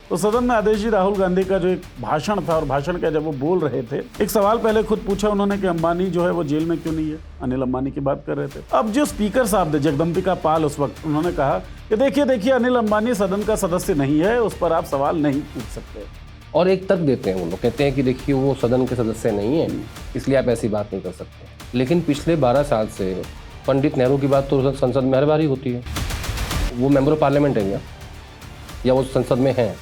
तो सदन में आदेश जी राहुल गांधी का जो एक भाषण था और भाषण का जब वो बोल रहे थे, एक सवाल पहले खुद पूछा उन्होंने कि अंबानी जो है वो जेल में क्यों नहीं है। अनिल अंबानी की बात कर रहे थे। अब जो स्पीकर साहब थे जगदम्बिका पाल, उस वक्त उन्होंने कहा कि देखिए अनिल अंबानी सदन का सदस्य नहीं है, उस पर आप सवाल नहीं पूछ सकते। और एक तर्क देते हैं वो लोग, कहते हैं कि देखिए वो सदन के सदस्य नहीं है, इसलिए आप ऐसी बात नहीं कर सकते। लेकिन पिछले 12 साल से पंडित नेहरू की बात तो संसद में हर बार ही होती है। वो मेंबर ऑफ पार्लियामेंट है क्या, या वो संसद में हैं?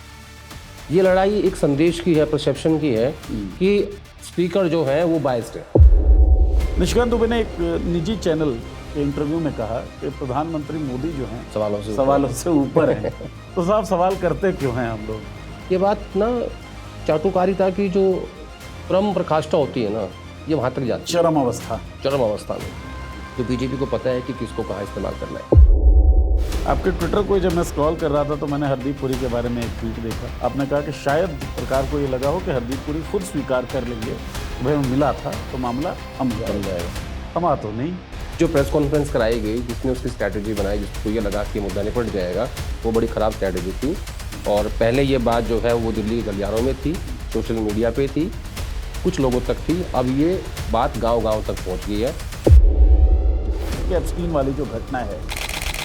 ये लड़ाई एक संदेश की है, परसेप्शन की है कि स्पीकर जो है वो बायस्ड है। निशिकांत दुबे ने एक निजी चैनल के इंटरव्यू में कहा कि प्रधानमंत्री मोदी जो हैं सवालों से ऊपर हैं। तो साहब सवाल करते क्यों हैं हम लोग? ये बात ना चाटुकारिता की जो परम प्रकाष्ठा होती है ना, ये वहाँ तक जाती है, चरम अवस्था में। तो बीजेपी को पता है कि किसको कहाँ इस्तेमाल करना है। आपके ट्विटर को जब मैं स्क्रॉल कर रहा था तो मैंने हरदीप पुरी के बारे में एक ट्वीट देखा। आपने कहा कि शायद सरकार को ये लगा हो कि हरदीप पुरी खुद स्वीकार कर लेंगे, भाई मिला था तो मामला थम जाएगा। थमा तो नहीं। जो प्रेस कॉन्फ्रेंस कराई गई, जिसने उसकी स्ट्रैटेजी बनाई, जिसको ये लगा कि मुद्दा निपट जाएगा, वो बड़ी ख़राब स्ट्रैटेजी थी। और पहले ये बात जो है वो दिल्ली के गलियारों में थी, सोशल मीडिया पे थी, कुछ लोगों तक थी। अब ये बात गांव-गांव तक पहुंच गई है। एप्स्टीन वाली जो घटना है,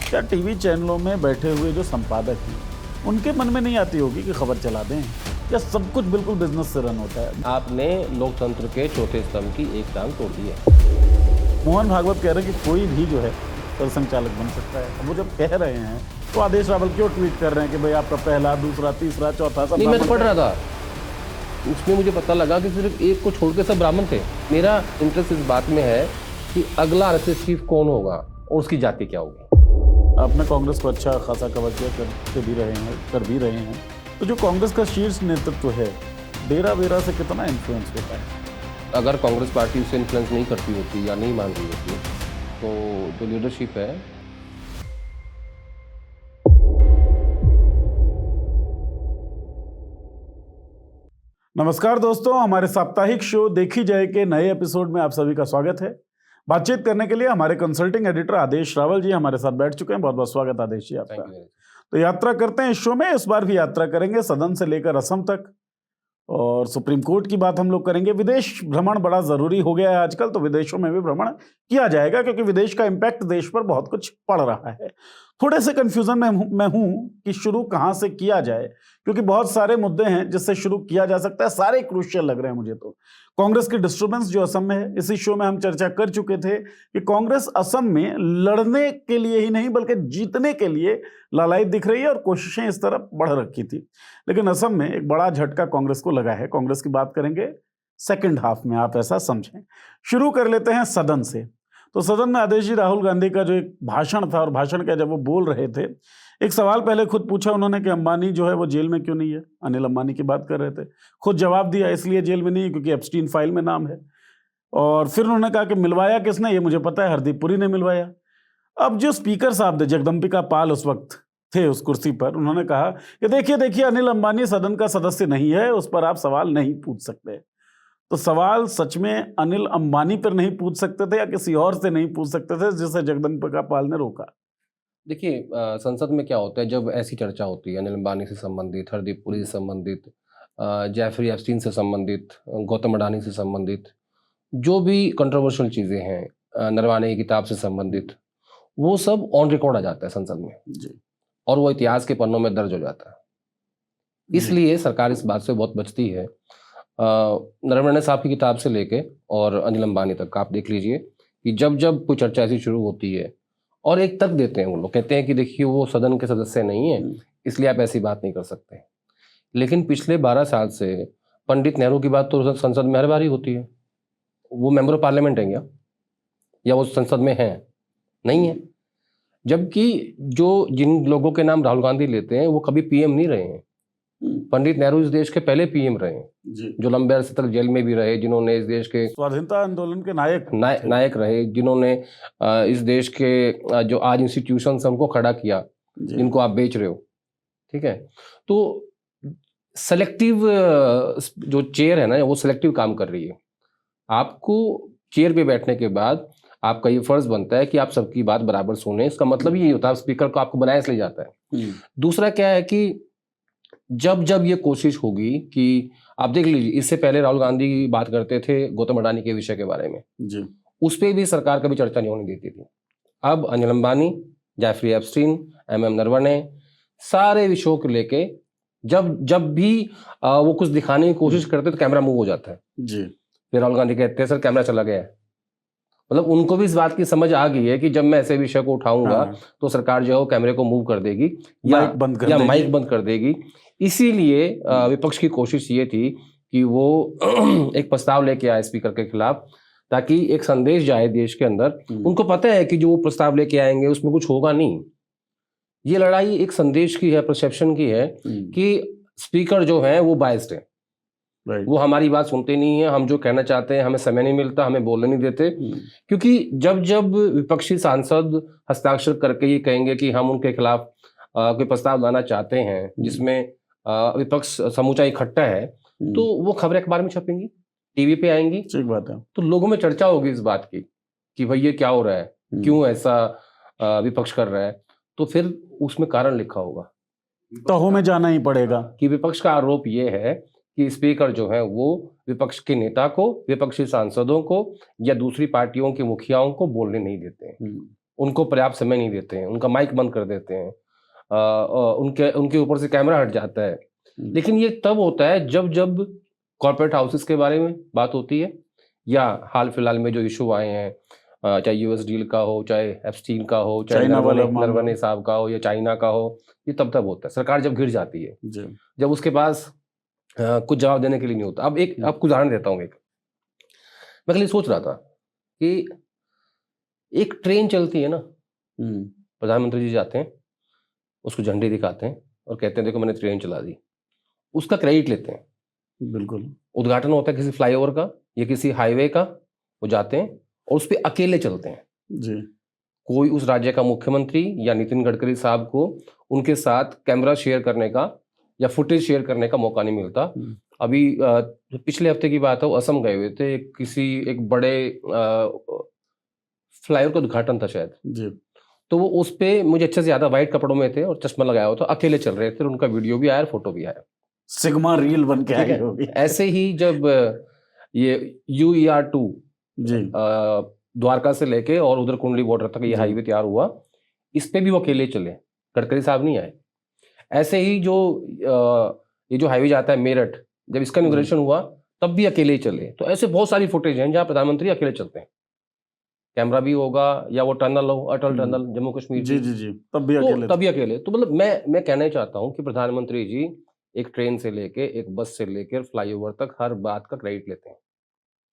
क्या टीवी चैनलों में बैठे हुए जो संपादक हैं उनके मन में नहीं आती होगी कि खबर चला दें? या सब कुछ बिल्कुल बिजनेस से रन होता है? आपने लोकतंत्र के चौथे स्तंभ की एक टांग तोड़ दी है। मोहन भागवत कह रहे हैं कि कोई भी जो है सरसंघचालक बन सकता है। वो जब कह रहे हैं तो आदेश रावल क्यों ट्वीट कर रहे हैं कि भाई आपका पहला, दूसरा, तीसरा, चौथा सब? नहीं, मैं तो पढ़ रहा था, उसमें मुझे पता लगा कि सिर्फ एक को छोड़ के सब ब्राह्मण थे। मेरा इंटरेस्ट इस बात में है कि अगला आरएसएस चीफ कौन होगा और उसकी जाति क्या होगी। आपने कांग्रेस को अच्छा खासा कवर किया, कर भी रहे हैं। तो जो कांग्रेस का शीर्ष नेतृत्व है, डेरा वेरा से कितना इन्फ्लुएंस होता है? अगर कांग्रेस पार्टी उसे इन्फ्लुएंस नहीं करती होती या नहीं मान रही होती तो जो लीडरशिप है। नमस्कार दोस्तों, हमारे साप्ताहिक शो देखी जाए के नए एपिसोड में आप सभी का स्वागत है। बातचीत करने के लिए हमारे कंसल्टिंग एडिटर आदेश रावल जी हमारे साथ बैठ चुके हैं। बहुत बहुत स्वागत आदेश जी आपका। तो यात्रा करते हैं इस शो में। इस बार भी यात्रा करेंगे सदन से लेकर असम तक, और सुप्रीम कोर्ट की बात हम लोग करेंगे। विदेश भ्रमण बड़ा जरूरी हो गया है आजकल, तो विदेशों में भी भ्रमण किया जाएगा क्योंकि विदेश का इम्पैक्ट देश पर बहुत कुछ पड़ रहा है। थोड़े से कंफ्यूजन में मैं हूं कि शुरू कहां से किया जाए, क्योंकि बहुत सारे मुद्दे हैं जिससे शुरू किया जा सकता है। सारे क्रूशियल लग रहे हैं मुझे। तो कांग्रेस की डिस्टर्बेंस जो असम में है, इसी शो में हम चर्चा कर चुके थे कि कांग्रेस असम में लड़ने के लिए ही नहीं बल्कि जीतने के लिए लालायित दिख रही है और कोशिशें इस तरफ बढ़ रखी थी। लेकिन असम में एक बड़ा झटका कांग्रेस को लगा है। कांग्रेस की बात करेंगे सेकंड हाफ में, आप ऐसा समझें। शुरू कर लेते हैं सदन से। तो सदन में आदेश जी राहुल गांधी का जो एक भाषण था और भाषण का जब वो बोल रहे थे, एक सवाल पहले खुद पूछा उन्होंने कि अंबानी जो है वो जेल में क्यों नहीं है। अनिल अंबानी की बात कर रहे थे। खुद जवाब दिया इसलिए जेल में नहीं है क्योंकि एप्स्टीन फाइल में नाम है। और फिर उन्होंने कहा कि मिलवाया किसने, ये मुझे पता है, हरदीप पुरी ने मिलवाया। अब जो स्पीकर साहब थे जगदम्बिका पाल उस वक्त थे उस कुर्सी पर, उन्होंने कहा कि देखिए अनिल अंबानी सदन का सदस्य नहीं है, उस पर आप सवाल नहीं पूछ सकते। तो सवाल सच में अनिल अंबानी पर नहीं पूछ सकते थे या किसी और से नहीं पूछ सकते थे जिसे जगदम्बिका पाल ने रोका? देखिए, संसद में क्या होता है जब ऐसी चर्चा होती है अनिल अंबानी से संबंधित, हरदीप पुरी से संबंधित, जेफरी एप्स्टीन से संबंधित, गौतम अडानी से संबंधित, जो भी कंट्रोवर्शियल चीज़ें हैं, नरवाने की किताब से संबंधित, वो सब ऑन रिकॉर्ड आ जाता है संसद में जी। और वो इतिहास के पन्नों में दर्ज हो जाता है। इसलिए सरकार इस बात से बहुत बचती है। नरवणे साहब की किताब से लेके और अनिल अंबानी तक आप देख लीजिए कि जब जब कोई चर्चा ऐसी शुरू होती है, और एक तर्क देते हैं वो लोग, कहते हैं कि देखिए वो सदन के सदस्य नहीं है, इसलिए आप ऐसी बात नहीं कर सकते। लेकिन पिछले 12 साल से पंडित नेहरू की बात तो संसद में हर बार ही होती है। वो मेंबर ऑफ पार्लियामेंट है क्या, या वो संसद में है? नहीं है। जबकि जिन लोगों के नाम राहुल गांधी लेते हैं वो कभी पीएम नहीं रहे हैं। पंडित नेहरू इस देश के पहले पीएम रहे हैं, जो लंबे अरसे तक जेल में भी रहे, जिन्होंने इस देश के स्वाधीनता आंदोलन के नायक रहे, जिन्होंने इस देश के जो आज इंस्टीट्यूशंस हैं उनको खड़ा किया, जिनको आप बेच रहे हो। ठीक है, तो सेलेक्टिव जो चेयर है ना, वो सेलेक्टिव काम कर रही है। आपको चेयर पे बैठने के बाद आपका ये फर्ज बनता है कि आप सबकी बात बराबर सुने। इसका मतलब ये होता है स्पीकर को आपको बनाया इसलिए जाता है। दूसरा क्या है कि जब जब ये कोशिश होगी कि आप देख लीजिए, इससे पहले राहुल गांधी बात करते थे गौतम अडानी के विषय के बारे में, जी उस पर भी सरकार कभी चर्चा नहीं होने देती थी। अब Anil Ambani, Jeffrey Epstein, M Naravane, सारे विषयों को लेके जब जब भी वो कुछ दिखाने की कोशिश करते तो कैमरा मूव हो जाता है। जी फिर राहुल गांधी कहते हैं सर कैमरा चला गया है। मतलब उनको भी इस बात की समझ आ गई है कि जब मैं ऐसे विषय को उठाऊंगा हाँ, तो सरकार जो है वो कैमरे को मूव कर देगी या माइक बंद कर देगी। माइक बंद कर देगी। इसीलिए विपक्ष की कोशिश ये थी कि वो एक प्रस्ताव लेके आए स्पीकर के खिलाफ, ताकि एक संदेश जाए देश के अंदर। उनको पता है कि जो वो प्रस्ताव लेके आएंगे उसमें कुछ होगा नहीं। ये लड़ाई एक संदेश की है, परसेप्शन की है कि स्पीकर जो है वो बायस्ड है, राइट वो हमारी बात सुनते नहीं है, हम जो कहना चाहते हैं हमें समय नहीं मिलता, हमें बोलने नहीं देते। क्योंकि जब जब विपक्षी सांसद हस्ताक्षर करके ये कहेंगे कि हम उनके खिलाफ कोई प्रस्ताव लाना चाहते हैं जिसमें विपक्ष समूचा इकट्ठा है, तो वो खबरें अखबार में छपेंगी, टीवी पे आएंगी, ठीक बात है। तो लोगों में चर्चा होगी इस बात की कि भाई ये क्या हो रहा है, क्यों ऐसा विपक्ष कर रहा है। तो फिर उसमें कारण लिखा होगा, तहो में जाना ही पड़ेगा कि विपक्ष का आरोप ये है कि स्पीकर जो है वो विपक्ष के नेता को, विपक्षी सांसदों को या दूसरी पार्टियों के मुखियाओं को बोलने नहीं देते हैं, उनको पर्याप्त समय नहीं देते हैं, उनका माइक बंद कर देते हैं, उनके ऊपर से कैमरा हट जाता है। लेकिन ये तब होता है जब जब कॉर्पोरेट हाउसेस के बारे में बात होती है, या हाल फिलहाल में जो इशू आए हैं, चाहे यूएस डील का हो, चाहे एप्स्टीन का हो, चाहे नरवणे साहब का हो या चाइना का हो, ये तब होता है सरकार जब घिर जाती है, जब उसके पास कुछ जवाब देने के लिए नहीं होता। अब एक आपको उदाहरण देता हूँ। एक मैं कल सोच रहा था कि एक ट्रेन चलती है ना, प्रधानमंत्री जी जाते हैं, उसको झंडी दिखाते हैं और कहते हैं देखो मैंने ट्रेन चला दी, उसका क्रेडिट लेते हैं। बिल्कुल उद्घाटन होता है किसी फ्लाईओवर का या किसी हाईवे का, वो जाते हैं और उस पर अकेले चलते हैं जी। कोई उस राज्य का मुख्यमंत्री या नितिन गडकरी साहब को उनके साथ कैमरा शेयर करने का या फुटेज शेयर करने का मौका नहीं मिलता। अभी पिछले हफ्ते की बात है, वो असम गए हुए थे, किसी एक बड़े फ्लाईओवर का उद्घाटन था शायद जी। तो वो उस पे मुझे अच्छे से ज्यादा व्हाइट कपड़ों में थे और चश्मा लगाया हुआ था, अकेले चल रहे थे, उनका वीडियो भी आया, फोटो भी आया, सिग्मा रील बन के आई होगी। ऐसे ही जब ये UER2 जी द्वारका से लेके और उधर कुंडली बॉर्डर तक ये हाईवे तैयार हुआ, इस पे भी वो अकेले चले, गडकरी साहब नहीं आए। ऐसे ही जो ये जो हाईवे जाता है मेरठ, जब इसका इनॉग्रेशन हुआ तब भी अकेले ही चले। तो ऐसे बहुत सारी फुटेज हैं जहाँ प्रधानमंत्री अकेले चलते हैं, कैमरा भी होगा, या वो टनल हो, अटल टनल जम्मू कश्मीर, जी जी जी, तब भी अकेले। तो मतलब मैं कहना चाहता हूँ कि प्रधानमंत्री जी एक ट्रेन से लेके, एक बस से लेकर फ्लाईओवर तक हर बात का क्रेडिट लेते हैं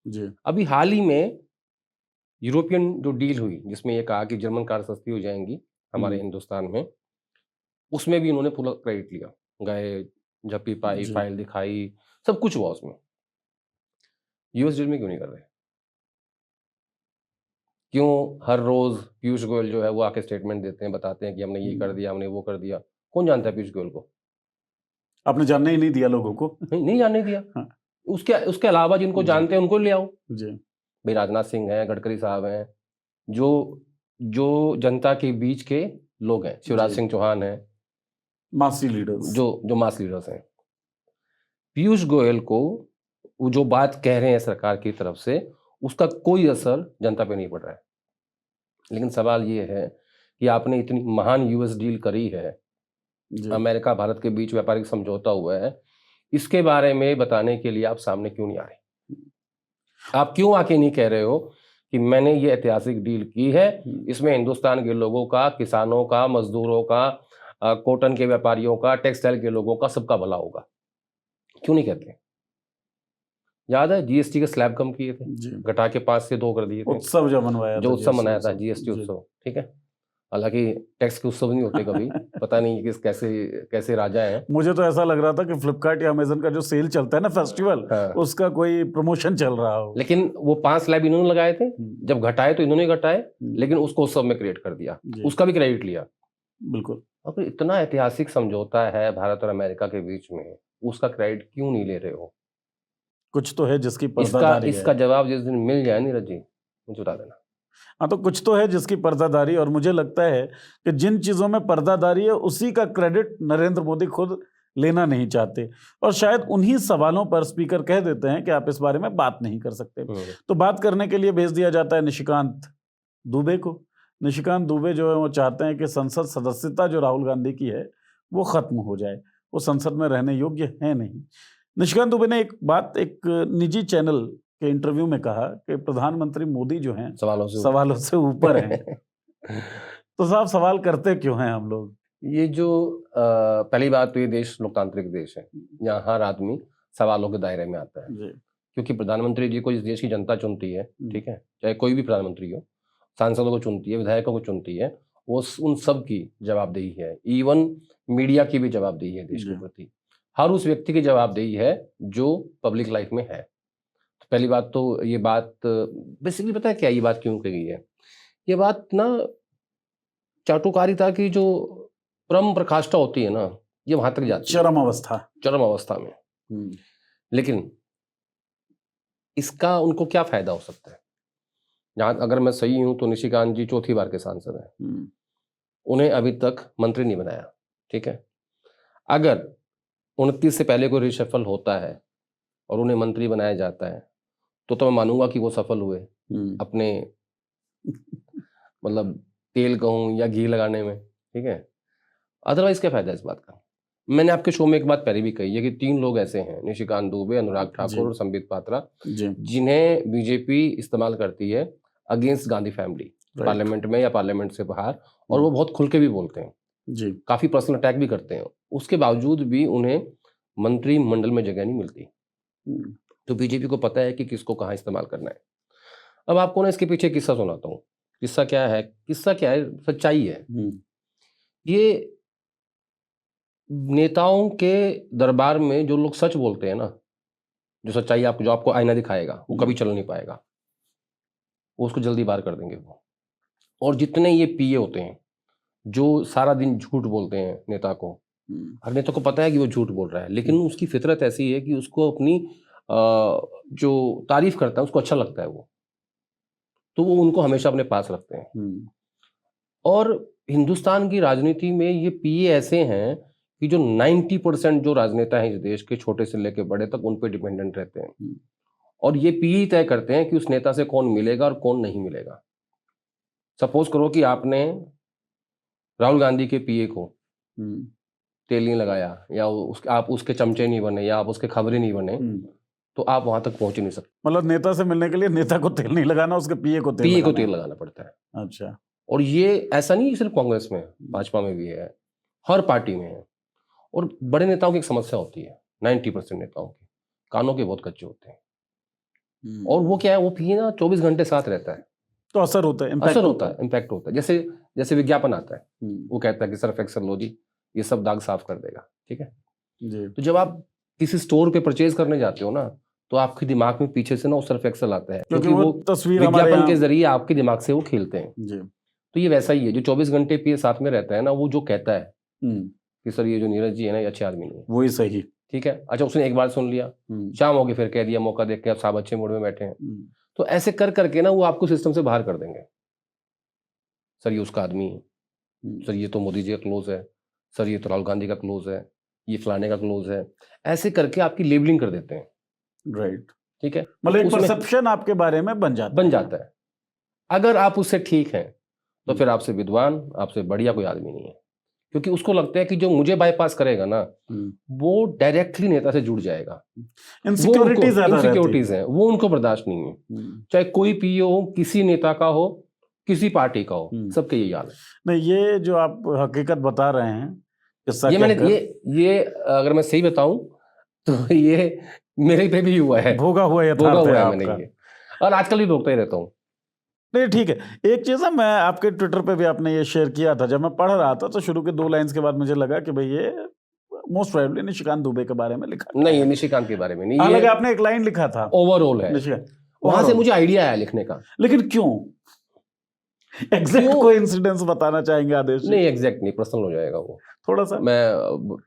जी। अभी हाल ही में यूरोपियन जो डील हुई, जिसमें ये कहा कि जर्मन कार सस्ती हो जाएंगी हमारे हिंदुस्तान में, उसमें भी उन्होंने पूरा क्रेडिट लिया, गए, झप्पी पाई, फाइल दिखाई, सब कुछ हुआ उसमें। यूएस डील में क्यों नहीं कर रहे? क्यों हर रोज पीयूष गोयल जो है वो आके स्टेटमेंट देते हैं, बताते हैं कि हमने ये कर दिया, हमने वो कर दिया? कौन जानता है पीयूष गोयल को? आपने जानने ही नहीं दिया लोगों को। नहीं जानने दिया। हाँ। उसके अलावा जिनको जानते हैं उनको ले आओ जी। भाई राजनाथ सिंह हैं, गडकरी साहब हैं, जो जनता के बीच के लोग हैं, शिवराज सिंह चौहान हैं, मासी लीडर्स, जो मास लीडर्स हैं। पीयूष गोयल को वो जो बात कह रहे हैं सरकार की तरफ से, उसका कोई असर जनता पे नहीं पड़ रहा है। लेकिन सवाल ये है कि आपने इतनी महान यूएस डील करी है, अमेरिका भारत के बीच व्यापारिक समझौता हुआ है, इसके बारे में बताने के लिए आप सामने क्यों नहीं आ रहे? आप क्यों आके नहीं कह रहे हो कि मैंने ये ऐतिहासिक डील की है, इसमें हिंदुस्तान के लोगों का, किसानों का, मजदूरों का, कॉटन के व्यापारियों का, टेक्सटाइल के लोगों का, सबका भला होगा? क्यों नहीं कहते? याद है जीएसटी के स्लैब कम किए थे, घटा के 5 से 2 कर दिए थे, उत्सव जो मनवाया, जो उत्सव मनाया था, जीएसटी उत्सव, ठीक है। हालांकि टैक्स के उत्सव नहीं होते कभी, पता नहीं किस कैसे राजा हैं। मुझे तो ऐसा लग रहा था कि फ्लिपकार्ट या अमेजन का जो सेल चलता है ना, फेस्टिवल, उसका कोई प्रमोशन चल रहा हो। लेकिन वो 5 स्लैब इन्होंने लगाए थे, जब घटाए तो इन्होंने घटाए, लेकिन उसको उत्सव में क्रिएट कर दिया, उसका भी क्रेडिट लिया। बिल्कुल। अब इतना ऐतिहासिक समझौता है भारत और अमेरिका के बीच में, उसका क्रेडिट क्यों नहीं ले रहे हो? कुछ तो है जिसकी पर्दादारी है। इसका जवाब जिस दिन मिल जाए नीरज जी, मुझे बता देना। हाँ, तो कुछ तो है जिसकी पर्दादारी, और मुझे लगता है कि जिन चीजों में पर्दादारी है उसी का क्रेडिट नरेंद्र मोदी खुद लेना नहीं चाहते, और शायद उन्हीं सवालों पर स्पीकर कह देते हैं कि आप इस बारे में बात नहीं कर सकते। तो बात करने के लिए भेज दिया जाता है निशिकांत दुबे को। निशिकांत दुबे जो है वो चाहते हैं कि संसद सदस्यता जो राहुल गांधी की है वो खत्म हो जाए, वो संसद में रहने योग्य है नहीं। निशिकांत दुबे ने एक बात एक निजी चैनल के इंटरव्यू में कहा कि प्रधानमंत्री मोदी जो हैं सवालों से ऊपर हैं। तो साहब सवाल करते क्यों हैं हम लोग? ये जो पहली बात तो ये देश लोकतांत्रिक देश है, यहाँ हर आदमी सवालों के दायरे में आता है, क्योंकि प्रधानमंत्री जी को इस देश की जनता चुनती है, ठीक है, चाहे कोई भी प्रधानमंत्री हो, सांसदों को चुनती है, विधायकों को चुनती है, वो उन सब की जवाबदेही है। इवन मीडिया की भी जवाबदेही है देश के प्रति, हर उस व्यक्ति की जवाबदेही है जो पब्लिक लाइफ में है। तो पहली बात तो ये बात बेसिकली पता है क्या ये बात क्यों कही गई है? ये बात ना चाटुकारिता की जो परम प्रकाष्ठा होती है ना, ये वहां तक जाती है, चरम अवस्था में। लेकिन इसका उनको क्या फायदा हो सकता है? जहां अगर मैं सही हूं तो निशिकांत जी चौथी बार के सांसद हैं, उन्हें अभी तक मंत्री नहीं बनाया, ठीक है। अगर 29 से पहले कोई रिशफल होता है और उन्हें मंत्री बनाया जाता है तो मैं मानूंगा कि वो सफल हुए अपने मतलब तेल कहूं या घी लगाने में, ठीक है। अदरवाइज क्या फायदा इस बात का? मैंने आपके शो में एक बात पहले भी कही है कि 3 लोग ऐसे हैं, निशिकांत दुबे, अनुराग ठाकुर और संबित पात्रा, जिन्हें बीजेपी इस्तेमाल करती है अगेंस्ट गांधी फैमिली, पार्लियामेंट में या पार्लियामेंट से बाहर, और वो बहुत खुल के भी बोलते हैं जी, काफी पर्सनल अटैक भी करते हैं। उसके बावजूद भी उन्हें मंत्रिमंडल में जगह नहीं मिलती। तो बीजेपी को पता है कि किसको कहाँ इस्तेमाल करना है। अब आपको ना इसके पीछे किस्सा सुनाता हूँ। किस्सा क्या है? सच्चाई है। ये नेताओं के दरबार में जो लोग सच बोलते हैं ना, जो सच्चाई जो आपको आईना दिखाएगा, वो कभी चल नहीं पाएगा, वो उसको जल्दी बाहर कर देंगे वो। और जितने ये पीए होते हैं जो सारा दिन झूठ बोलते हैं नेता को, हर नेता को पता है कि वो झूठ बोल रहा है, लेकिन उसकी फितरत ऐसी है कि उसको अपनी जो तारीफ करता है उसको अच्छा लगता है वो, तो वो उनको हमेशा अपने पास रखते हैं। और हिंदुस्तान की राजनीति में ये पीए ऐसे हैं कि जो 90% जो राजनेता हैं इस देश के, छोटे से लेकर बड़े तक, उन पे डिपेंडेंट रहते हैं। और ये पीए तय करते हैं कि उस नेता से कौन मिलेगा और कौन नहीं मिलेगा। सपोज करो कि आपने राहुल गांधी के पीए को तेल नहीं लगाया, या आप उसके चमचे नहीं बने, या आप उसके खबरें नहीं बने, तो आप वहां तक पहुंच ही नहीं सकते। मतलब नेता से मिलने के लिए नेता को तेल नहीं लगाना, उसके पीए को तेल लगाना पड़ता है। अच्छा। और ये ऐसा नहीं सिर्फ कांग्रेस में, भाजपा में भी है, हर पार्टी में है। और बड़े नेताओं की एक समस्या होती है, 90% नेताओं के कानों के बहुत कच्चे होते हैं। और वो क्या है, वो पीए ना 24 घंटे साथ रहता है, तो असर होता है, इम्पैक्ट होता है। जैसे विज्ञापन आता है, वो कहता है कि सर्फ एक्सेल लो जी, ये सब दाग साफ कर देगा, ठीक है जी। तो जब आप किसी स्टोर पे परचेज करने जाते हो ना, तो आपके दिमाग में पीछे से ना वो सर्फ एक्सेल आता है, क्योंकि वो तस्वीर विज्ञापन के जरिए आपके दिमाग से वो खेलते हैं जी। तो ये वैसा ही है, जो 24 घंटे पीए साथ में रहता है ना, वो जो कहता है कि सर ये जो नीरज जी है ना, ये अच्छे आदमी नहीं है, वही सही, ठीक है। अच्छा, उसने एक बार सुन लिया, शाम हो गई, फिर कह दिया, मौका देख के अब साहब अच्छे मूड में बैठे हैं, तो ऐसे कर करके ना वो आपको सिस्टम से बाहर कर देंगे। सर ये उसका आदमी है, सर ये तो मोदी जी का क्लोज है, सर ये तो राहुल गांधी का क्लोज है, ये फलाने का क्लोज है, ऐसे करके आपकी लेबलिंग कर देते हैं, राइट, ठीक है। मतलब एक परसेप्शन आपके बारे में बन जाता है। अगर आप उससे ठीक हैं तो फिर आपसे विद्वान, आपसे बढ़िया कोई आदमी नहीं है, क्योंकि उसको लगता है कि जो मुझे बाईपास करेगा ना, वो डायरेक्टली नेता से जुड़ जाएगा। इनसिक्योरिटीज हैं, वो उनको बर्दाश्त नहीं है, चाहे कोई पीओ हो, किसी नेता का हो, किसी पार्टी का हो, सबके यही हाल है। नहीं, ये जो आप हकीकत बता रहे हैं, ये अगर मैं सही बताऊं तो ये मेरे पे भी हुआ है, भोगा हुआ है मैंने ये, और आजकल भी भोगता ही रहता हूँ। नहीं ठीक है, एक चीज़ है, मैं आपके ट्विटर पे भी आपने ये शेयर किया था, जब मैं पढ़ रहा था तो शुरू के 2 लाइंस के बाद मुझे लगा कि भाई ये मोस्ट प्रोबेबली निशिकांत दुबे के बारे में लिखा नहीं, निशिकांत के बारे में नहीं, हालांकि आपने एक लाइन लिखा था, ओवरऑल है, वहां से मुझे आइडिया आया लिखने का। लेकिन क्यों एग्जैक्ट कोई इंसिडेंस बताना चाहेंगे आदेश? नहीं, एग्जैक्ट नहीं, पर्सनल हो जाएगा वो थोड़ा सा। मैं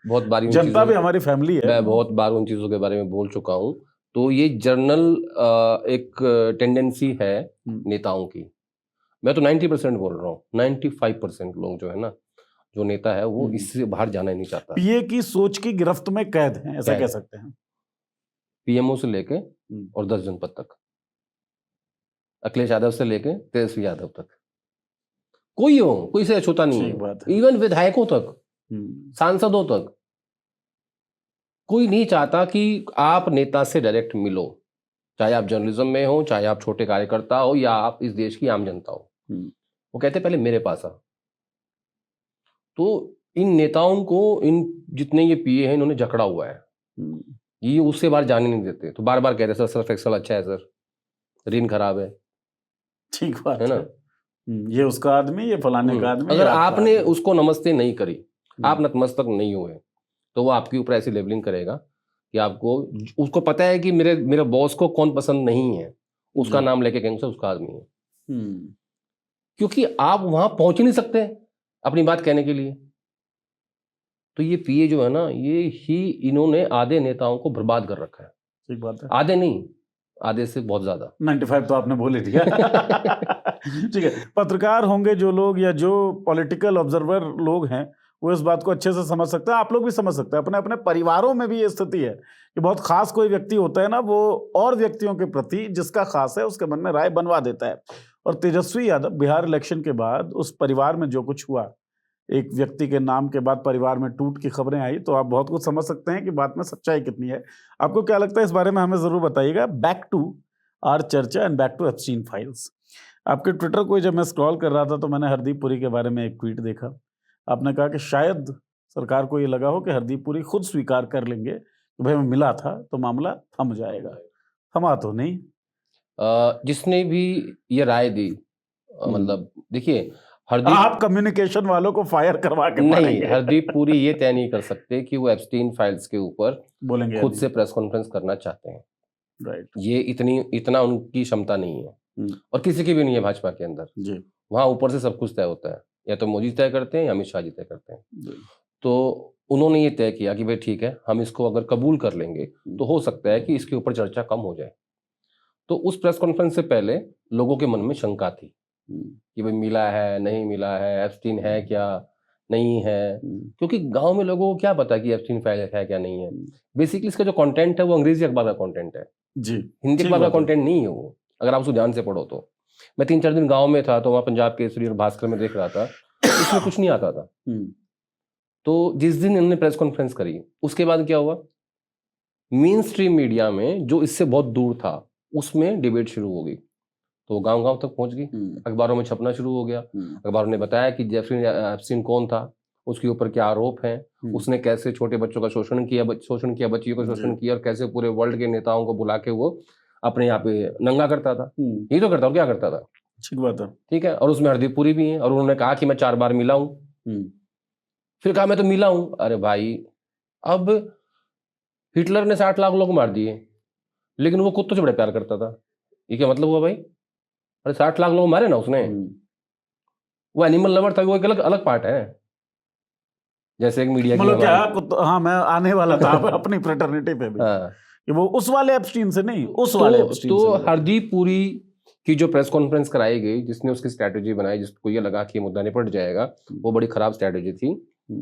बहुत बार, जनता भी हमारी फैमिली है, मैं बहुत बार उन चीजों के बारे में बोल चुका हूँ। तो ये जर्नल एक टेंडेंसी है नेताओं की। मैं तो 90% बोल रहा हूँ, 95% लोग जो है ना, जो नेता है वो इससे बाहर जाना ही नहीं चाहता। पीए की सोच की गिरफ्त में कैद हैं, ऐसा कैद कह है। सकते हैं। पीएमओ से लेके और 10 जनपद तक, अखिलेश यादव से लेके तेजस्वी यादव तक, कोई हो, कोई से अछूता नहीं ठीक बात है। है। इवन विधायकों तक, सांसदों तक, कोई नहीं चाहता कि आप नेता से डायरेक्ट मिलो, चाहे आप जर्नलिज्म में हो, चाहे आप छोटे कार्यकर्ता हो, या आप इस देश की आम जनता हो। वो कहते पहले मेरे पास आ। तो इन नेताओं को, इन जितने ये पीए हैं, इन्होंने जकड़ा हुआ है, ये उससे बाहर जाने नहीं देते। तो बार बार कहते सर सर्फ एक्सल अच्छा है सर, ऋण खराब है। ठीक बात है ना? ये उसका आदमी, ये फलाने का आदमी। अगर आपने उसको नमस्ते नहीं करी, आप नतमस्तक नहीं हुए, तो वो आपके ऊपर ऐसी लेबलिंग करेगा कि आपको, उसको पता है कि मेरे बॉस को कौन पसंद नहीं है, उसका नाम लेके कहेंगे सर उसका आदमी है। क्योंकि आप वहां पहुंच ही नहीं सकते अपनी बात कहने के लिए। तो ये पीए जो है ना, ये ही इन्होंने आधे नेताओं को बर्बाद कर रखा है। ठीक बात है। आधे नहीं, आधे से बहुत ज्यादा। 95 तो आपने बोल ही दिया। ठीक है, पत्रकार होंगे जो लोग, या जो पॉलिटिकल ऑब्जर्वर लोग हैं, वो इस बात को अच्छे से समझ सकते हैं। आप लोग भी समझ सकते हैं। अपने अपने परिवारों में भी ये स्थिति है कि बहुत खास कोई व्यक्ति होता है ना, वो और व्यक्तियों के प्रति जिसका खास है उसके मन में राय बनवा देता है। और तेजस्वी यादव बिहार इलेक्शन के बाद उस परिवार में जो कुछ हुआ, एक व्यक्ति के नाम के बाद परिवार में टूट की खबरें आई, तो आप बहुत कुछ समझ सकते हैं कि बात में सच्चाई कितनी है। आपको क्या लगता है इस बारे में, हमें जरूर बताइएगा। बैक टू आर चर्चा and back to Epstein files. आपके ट्विटर को जब मैं स्क्रॉल कर रहा था तो मैंने हरदीप पुरी के बारे में एक ट्वीट देखा। आपने कहा कि शायद सरकार को ये लगा हो कि हरदीप पुरी खुद स्वीकार कर लेंगे कि भाई मैं मिला था, तो मामला थम जाएगा। थमा तो नहीं। जिसने भी ये राय दी, मतलब देखिए, हरदीप, आप कम्युनिकेशन वालों को फायर करवा के नहीं, मारेंगे। हरदीप पुरी ये तय नहीं कर सकते कि वो एप्स्टीन फाइल्स के ऊपर बोलेंगे खुद से प्रेस कॉन्फ्रेंस करना चाहते हैं। राइट। ये इतना उनकी क्षमता नहीं है, और किसी की भी नहीं है भाजपा के अंदर जी। वहां ऊपर से सब कुछ तय होता है, या तो मोदी तय करते हैं या अमित शाह जी तय करते हैं। तो उन्होंने ये तय किया कि भाई ठीक है, हम इसको अगर कबूल कर लेंगे तो हो सकता है कि इसके ऊपर चर्चा कम हो जाए। तो उस प्रेस कॉन्फ्रेंस से पहले लोगों के मन में शंका थी कि भाई मिला है, नहीं मिला है, एप्स्टीन है क्या, नहीं है, क्योंकि गांव में लोगों को क्या पता कि एप्स्टीन फाइल है क्या नहीं है। बेसिकली इसका जो कंटेंट है वो अंग्रेजी अखबार का कंटेंट है जी, हिंदी अखबार का कंटेंट नहीं है वो, अगर आप उसको ध्यान से पढ़ो तो। मैं 3-4 दिन गांव में था, तो वहाँ पंजाब केसरी और भास्कर में देख रहा था, इसमें कुछ नहीं आता था। तो जिस दिन इन्होंने प्रेस कॉन्फ्रेंस करी, उसके बाद क्या हुआ, मेन स्ट्रीम मीडिया में जो इससे बहुत दूर था उसमें डिबेट शुरू हो गई, तो गांव गांव तक पहुंच गई, अखबारों में छपना शुरू हो गया। अखबारों ने बताया कि जेफरी एप्स्टीन कौन था, उसके ऊपर क्या आरोप हैं, उसने कैसे छोटे बच्चों का शोषण किया, बच्चियों का शोषण किया, और कैसे पूरे वर्ल्ड के नेताओं को बुला के वो अपने यहाँ पे नंगा करता था। यही तो करता, और क्या करता था। ठीक बात है। ठीक है, और उसमें हरदीप पुरी भी है, और उन्होंने कहा कि मैं 4 बार मिला हूं। फिर कहा मैं तो मिला हूं। अरे भाई, अब हिटलर ने 60 लाख लोग मार दिए, लेकिन वो कुत्तों से बड़े प्यार करता था। ये क्या मतलब हुआ भाई? अरे 60 लाख लोग मारे ना उसने, वो एनिमल लवर था, वो एक अलग अलग पार्ट है। जैसे एक मीडिया की, मतलब क्या, हाँ मैं आने वाला था अपनी फ्रेटर्निटी पे भी। हाँ, कि वो उस वाले एप्स्टीन से नहीं, उस वाले एप्स्टीन तो से। हरदीप पुरी की जो प्रेस कॉन्फ्रेंस कराई गई, जिसने उसकी स्ट्रैटेजी बनाई, जिसको ये लगा कि ये मुद्दा निपट जाएगा, वो बड़ी खराब स्ट्रैटेजी थी।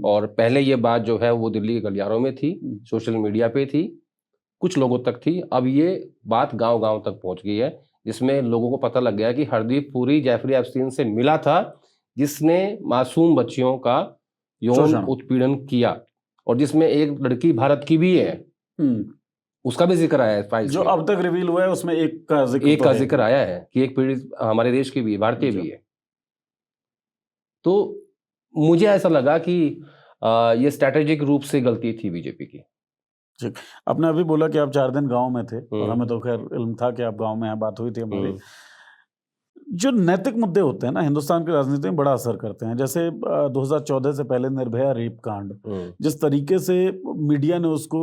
और पहले ये बात जो है वो दिल्ली के गलियारों में थी, सोशल मीडिया पे थी, कुछ लोगों तक थी। अब ये बात गांव गांव तक पहुंच गई है, जिसमें लोगों को पता लग गया कि हरदीप पुरी जेफरी एप्स्टीन से मिला था, जिसने मासूम बच्चियों का यौन उत्पीड़न किया, और जिसमें एक लड़की भारत की भी है, उसका भी जिक्र आया है फाइल जो अब तक रिवील हुआ है उसमें एक का जिक्र आया है कि एक पीड़ित हमारे देश की भी, भारतीय भी है। तो मुझे ऐसा लगा कि ये स्ट्रैटेजिक रूप से गलती थी बीजेपी की। आपने अभी बोला कि आप 4 दिन गांव में थे, और हमें तो खैर इल्म था कि आप गांव में हैं, बात हुई थी हमारी। जो नैतिक मुद्दे होते हैं ना, हिंदुस्तान की राजनीति में बड़ा असर करते हैं। जैसे 2014 से पहले निर्भया रेप कांड, जिस तरीके से मीडिया ने उसको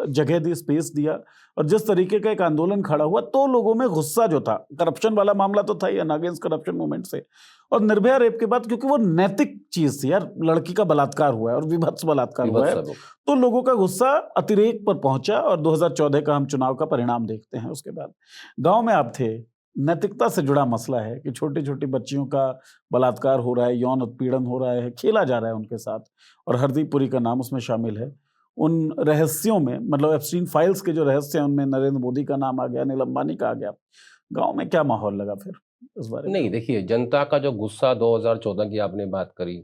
जगह दी, स्पेस दिया, और जिस तरीके का एक आंदोलन खड़ा हुआ, तो लोगों में गुस्सा जो था, करप्शन वाला मामला तो था ही, अगेंस्ट करप्शन मूवमेंट से, और निर्भया रेप के बाद, क्योंकि वो नैतिक चीज थी यार, लड़की का बलात्कार हुआ है और विभत्स बलात्कार हुआ है, तो लोगों का गुस्सा अतिरेक पर पहुंचा, और 2014 का हम चुनाव का परिणाम देखते हैं। उसके बाद गांव में आप थे, नैतिकता से जुड़ा मसला है कि छोटी छोटी बच्चियों का बलात्कार हो रहा है, यौन उत्पीड़न हो रहा है, खेला जा रहा है उनके साथ, और हरदीप पुरी का नाम उसमें शामिल है। उन रहस्यों में, मतलब एप्स्टीन फाइल्स के जो रहस्य हैं उनमें नरेंद्र मोदी का नाम आ गया, अनिल अंबानी का आ गया। गांव में क्या माहौल लगा फिर इस बारे में? नहीं, देखिए, जनता का जो गुस्सा 2014 की आपने बात करी,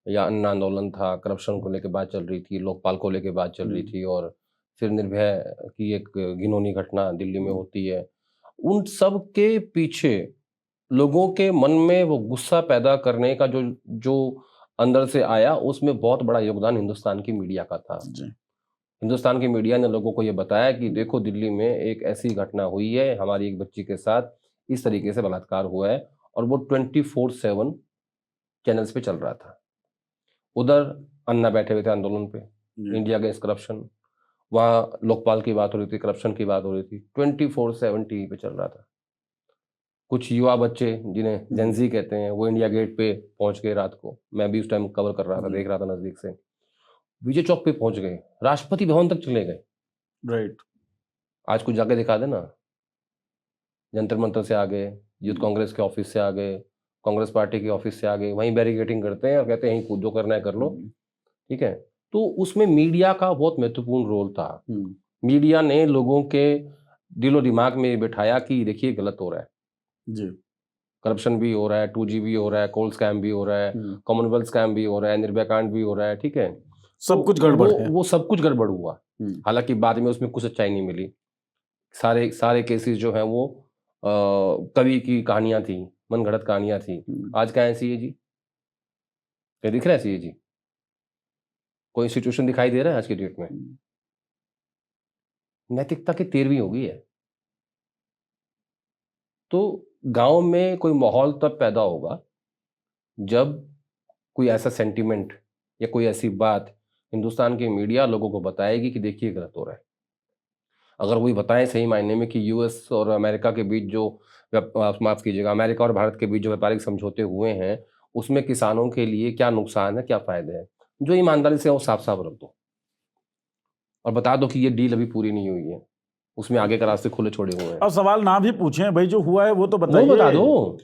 या अन्ना आंदोलन था, करप्शन को लेकर बात चल रही थी, लोकपाल को लेकर बात चल रही थी, और फिर निर्भया की एक घिनौनी घटना दिल्ली में होती है, उन सब के पीछे लोगों के मन में वो गुस्सा पैदा करने का जो जो अंदर से आया, उसमें बहुत बड़ा योगदान हिंदुस्तान की मीडिया का था। जी। हिंदुस्तान की मीडिया ने लोगों को ये बताया कि देखो, दिल्ली में एक ऐसी घटना हुई है, हमारी एक बच्ची के साथ इस तरीके से बलात्कार हुआ है, और वो 24/7 चैनल्स पे चल रहा था। उधर अन्ना बैठे हुए थे आंदोलन पे, इंडिया अगेंस्ट करप्शन, वहाँ लोकपाल की बात हो रही थी, करप्शन की बात हो रही थी, 24/7 टीवी पे चल रहा था। कुछ युवा बच्चे, जिन्हें जेनजी कहते हैं, वो इंडिया गेट पे पहुंच गए रात को। मैं भी उस टाइम कवर कर रहा था, देख रहा था नजदीक से। विजय चौक पे पहुंच गए, राष्ट्रपति भवन तक चले गए। राइट। आज कुछ जाके दिखा देना, जंतर मंतर से आ गए, यूथ कांग्रेस के ऑफिस से आ गए, कांग्रेस पार्टी के ऑफिस से आ गए, वहीं बैरिकेडिंग करते हैं और कहते हैं कूद, जो करना है कर लो। ठीक है, तो उसमें मीडिया का बहुत महत्वपूर्ण रोल था। मीडिया ने लोगों के दिलो दिमाग में बिठाया कि देखिए गलत हो रहा है जी। करप्शन भी हो रहा है, 2G भी हो रहा है, कोल स्कैम भी हो रहा है, कॉमनवेल्थ स्कैम भी हो रहा है, निर्भया कांड भी हो रहा है। ठीक है, सब कुछ गड़बड़ है। वो सब कुछ गड़बड़ हुआ। हालांकि बाद में उसमें कुछ सच्चाई नहीं मिली। सारे सारे केसेस जो हैं वो कवि की कहानियां थी, मनगढ़ंत कहानियां थी। आज क्या है सीए जी? क्या दिख रहा है सीए जी? कोई सिचुएशन दिखाई दे रहा है आज की डेट में? नैतिकता की 13वीं हो गई है। तो गांव में कोई माहौल तब पैदा होगा जब कोई ऐसा सेंटिमेंट या कोई ऐसी बात हिंदुस्तान की मीडिया लोगों को बताएगी कि देखिए गलत हो रहा है। अगर वही बताएं सही मायने में कि यूएस और अमेरिका के बीच जो माफ कीजिएगा, अमेरिका और भारत के बीच जो व्यापारिक समझौते हुए हैं, उसमें किसानों के लिए क्या नुकसान है, क्या फायदे हैं, जो ईमानदारी से वो साफ साफ रख दो और बता दो कि ये डील अभी पूरी नहीं हुई है, उसमें आगे का रास्ते खुले छोड़े हुए हैं। अब सवाल ना भी पूछें, भाई जो हुआ है वो तो बताइए, वो बता दो,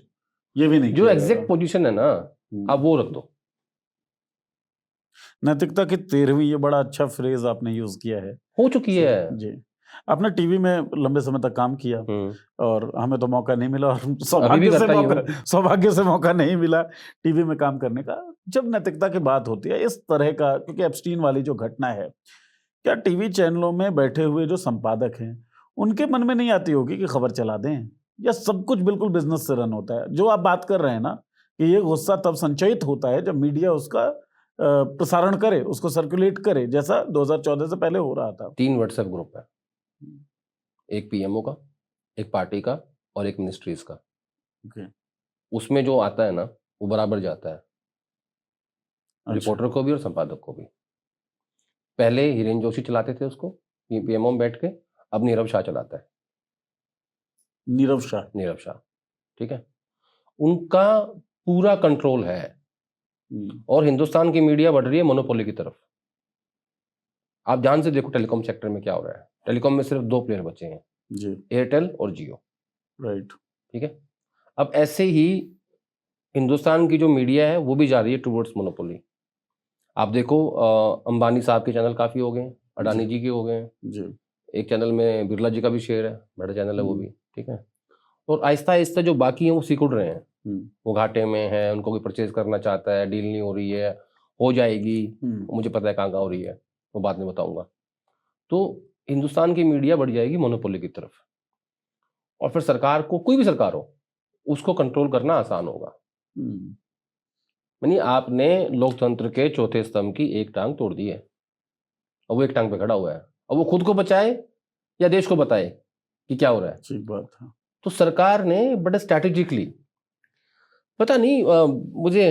ये भी नहीं जो किया एग्जैक्ट जाएगा। पोजीशन है ना, आप वो रख दो। नैतिकता की 13वीं, ये बड़ा अच्छा फ्रेज आपने यूज किया है। हो चुकी है जी। आपने टीवी में लंबे समय तक काम किया और हमें तो मौका नहीं मिला, और अभी भी सौभाग्य से मौका नहीं मिला टीवी में काम करने का। जब नैतिकता की बात होती है इस तरह का, क्योंकि एप्स्टीन वाली जो घटना है, क्या टीवी चैनलों में बैठे हुए जो संपादक हैं उनके मन में नहीं आती होगी कि खबर चला दें, या सब कुछ बिल्कुल बिजनेस से रन होता है? जो आप बात कर रहे हैं ना कि ये गुस्सा तब संचयित होता है जब मीडिया उसका प्रसारण करे, उसको सर्कुलेट करे, जैसा 2014 से पहले हो रहा था। 3 व्हाट्सएप ग्रुप है, एक पीएमओ का, एक पार्टी का और एक मिनिस्ट्रीज का। उसमें जो आता है ना वो बराबर जाता है, रिपोर्टर को भी और संपादक को भी। पहले हिरेन जोशी चलाते थे उसको, ये पीएमओ में बैठ के, अब नीरव शाह चलाता है। नीरव शाह, ठीक है, उनका पूरा कंट्रोल है। और हिंदुस्तान की मीडिया बढ़ रही है मोनोपोली की तरफ। आप ध्यान से देखो टेलीकॉम सेक्टर में क्या हो रहा है। टेलीकॉम में सिर्फ 2 प्लेयर बचे हैं जी, एयरटेल और जियो। राइट। ठीक है, अब ऐसे ही हिंदुस्तान की जो मीडिया है वो भी जा रही है टुवर्ड्स मोनोपोली। आप देखो अंबानी साहब के चैनल काफी हो गए, अडानी जी के हो गए जी। एक चैनल में बिरला जी का भी शेयर है, बड़ा चैनल है वो भी। ठीक है, और आहिस्ता आहिस्ता जो बाकी हैं वो सिकुड़ रहे हैं, वो घाटे में है, उनको कोई परचेज करना चाहता है, डील नहीं हो रही है, हो जाएगी, मुझे पता है कहाँ कहाँ हो रही है, वो बाद में बताऊंगा। तो हिंदुस्तान की मीडिया बढ़ जाएगी मोनोपोली की तरफ, और फिर सरकार को, कोई भी सरकार हो, उसको कंट्रोल करना आसान होगा। यानी आपने लोकतंत्र के चौथे स्तंभ की एक टांग तोड़ दी है, और वो एक टांग पे खड़ा हुआ है, और वो खुद को बचाए या देश को बताए कि क्या हो रहा है। ठीक बात है। तो सरकार ने बड़े स्ट्रैटेजिकली, पता नहीं मुझे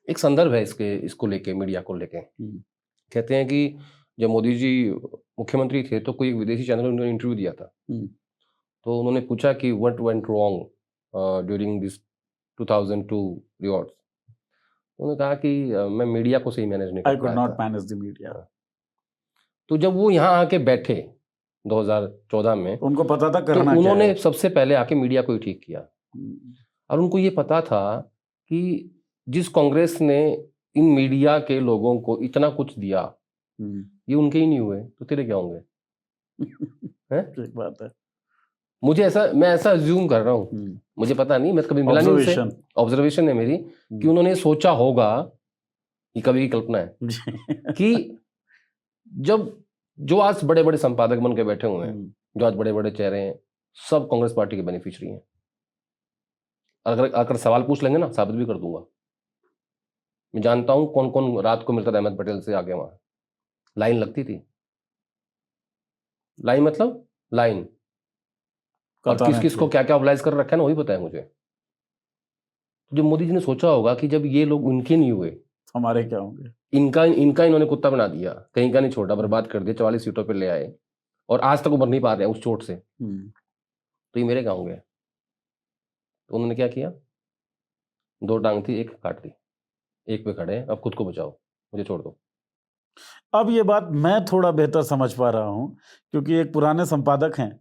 एक संदर्भ है इसको लेके, मीडिया को लेके। कहते हैं कि जब मोदी जी मुख्यमंत्री थे तो कोई विदेशी चैनल ने उन्होंने इंटरव्यू दिया था, तो उन्होंने पूछा कि what went wrong during this 2002 rewards. उन्होंने कहा कि मैं मीडिया को सही मैनेज नहीं कर पाया था। I could not manage the media। तो जब वो यहाँ आके बैठे 2014 में, उनको पता था तो करना क्या उन्होंने है। सबसे पहले आके मीडिया को ही ठीक किया। और उनको ये पता था कि जिस कांग्रेस ने इन मीडिया के लोगों को इतना कुछ दिया, ये उनके ही नहीं हुए तो तेरे क्या होंगे? हैं? ठीक बात है। मैं ऐसा अज्यूम कर रहा हूँ, मुझे पता नहीं, मैं कभी मिला नहीं उनसे, ऑब्जर्वेशन। ऑब्जर्वेशन है मेरी, कि उन्होंने सोचा होगा, ये कभी की कल्पना है, कि जब जो आज बड़े बड़े संपादक बन के बैठे हुए हैं, जो आज बड़े बड़े चेहरे हैं, सब कांग्रेस पार्टी के बेनिफिशियरी हैं। अगर अगर सवाल पूछ लेंगे ना, साबित भी कर दूंगा। मैं जानता हूं कौन कौन रात को मिलता था अहमद पटेल से आगे, वहां लाइन लगती थी। लाइन मतलब लाइन, और पता किस नहीं किस को थी। क्या क्या ऑर्गेनाइज कर रखा है ना, वही पता है मुझे। जो मोदी जी ने सोचा होगा कि जब ये लोग उनके नहीं हुए, हमारे क्या होंगे। इनका इनका इन्होंने कुत्ता बना दिया, कहीं का नहीं छोड़ा, बर्बाद कर दिया, 44 सीटों पे ले आए और आज तक उभर नहीं पा रहे हैं उस चोट से, तो ये मेरे क्या होंगे? तो उन्होंने क्या किया? 2 टांग थी, एक काट दी, एक पे खड़े हैं, अब खुद को बचाओ, मुझे छोड़ दो। अब ये बात मैं थोड़ा बेहतर समझ पा रहा हूँ, क्योंकि एक पुराने संपादक हैं,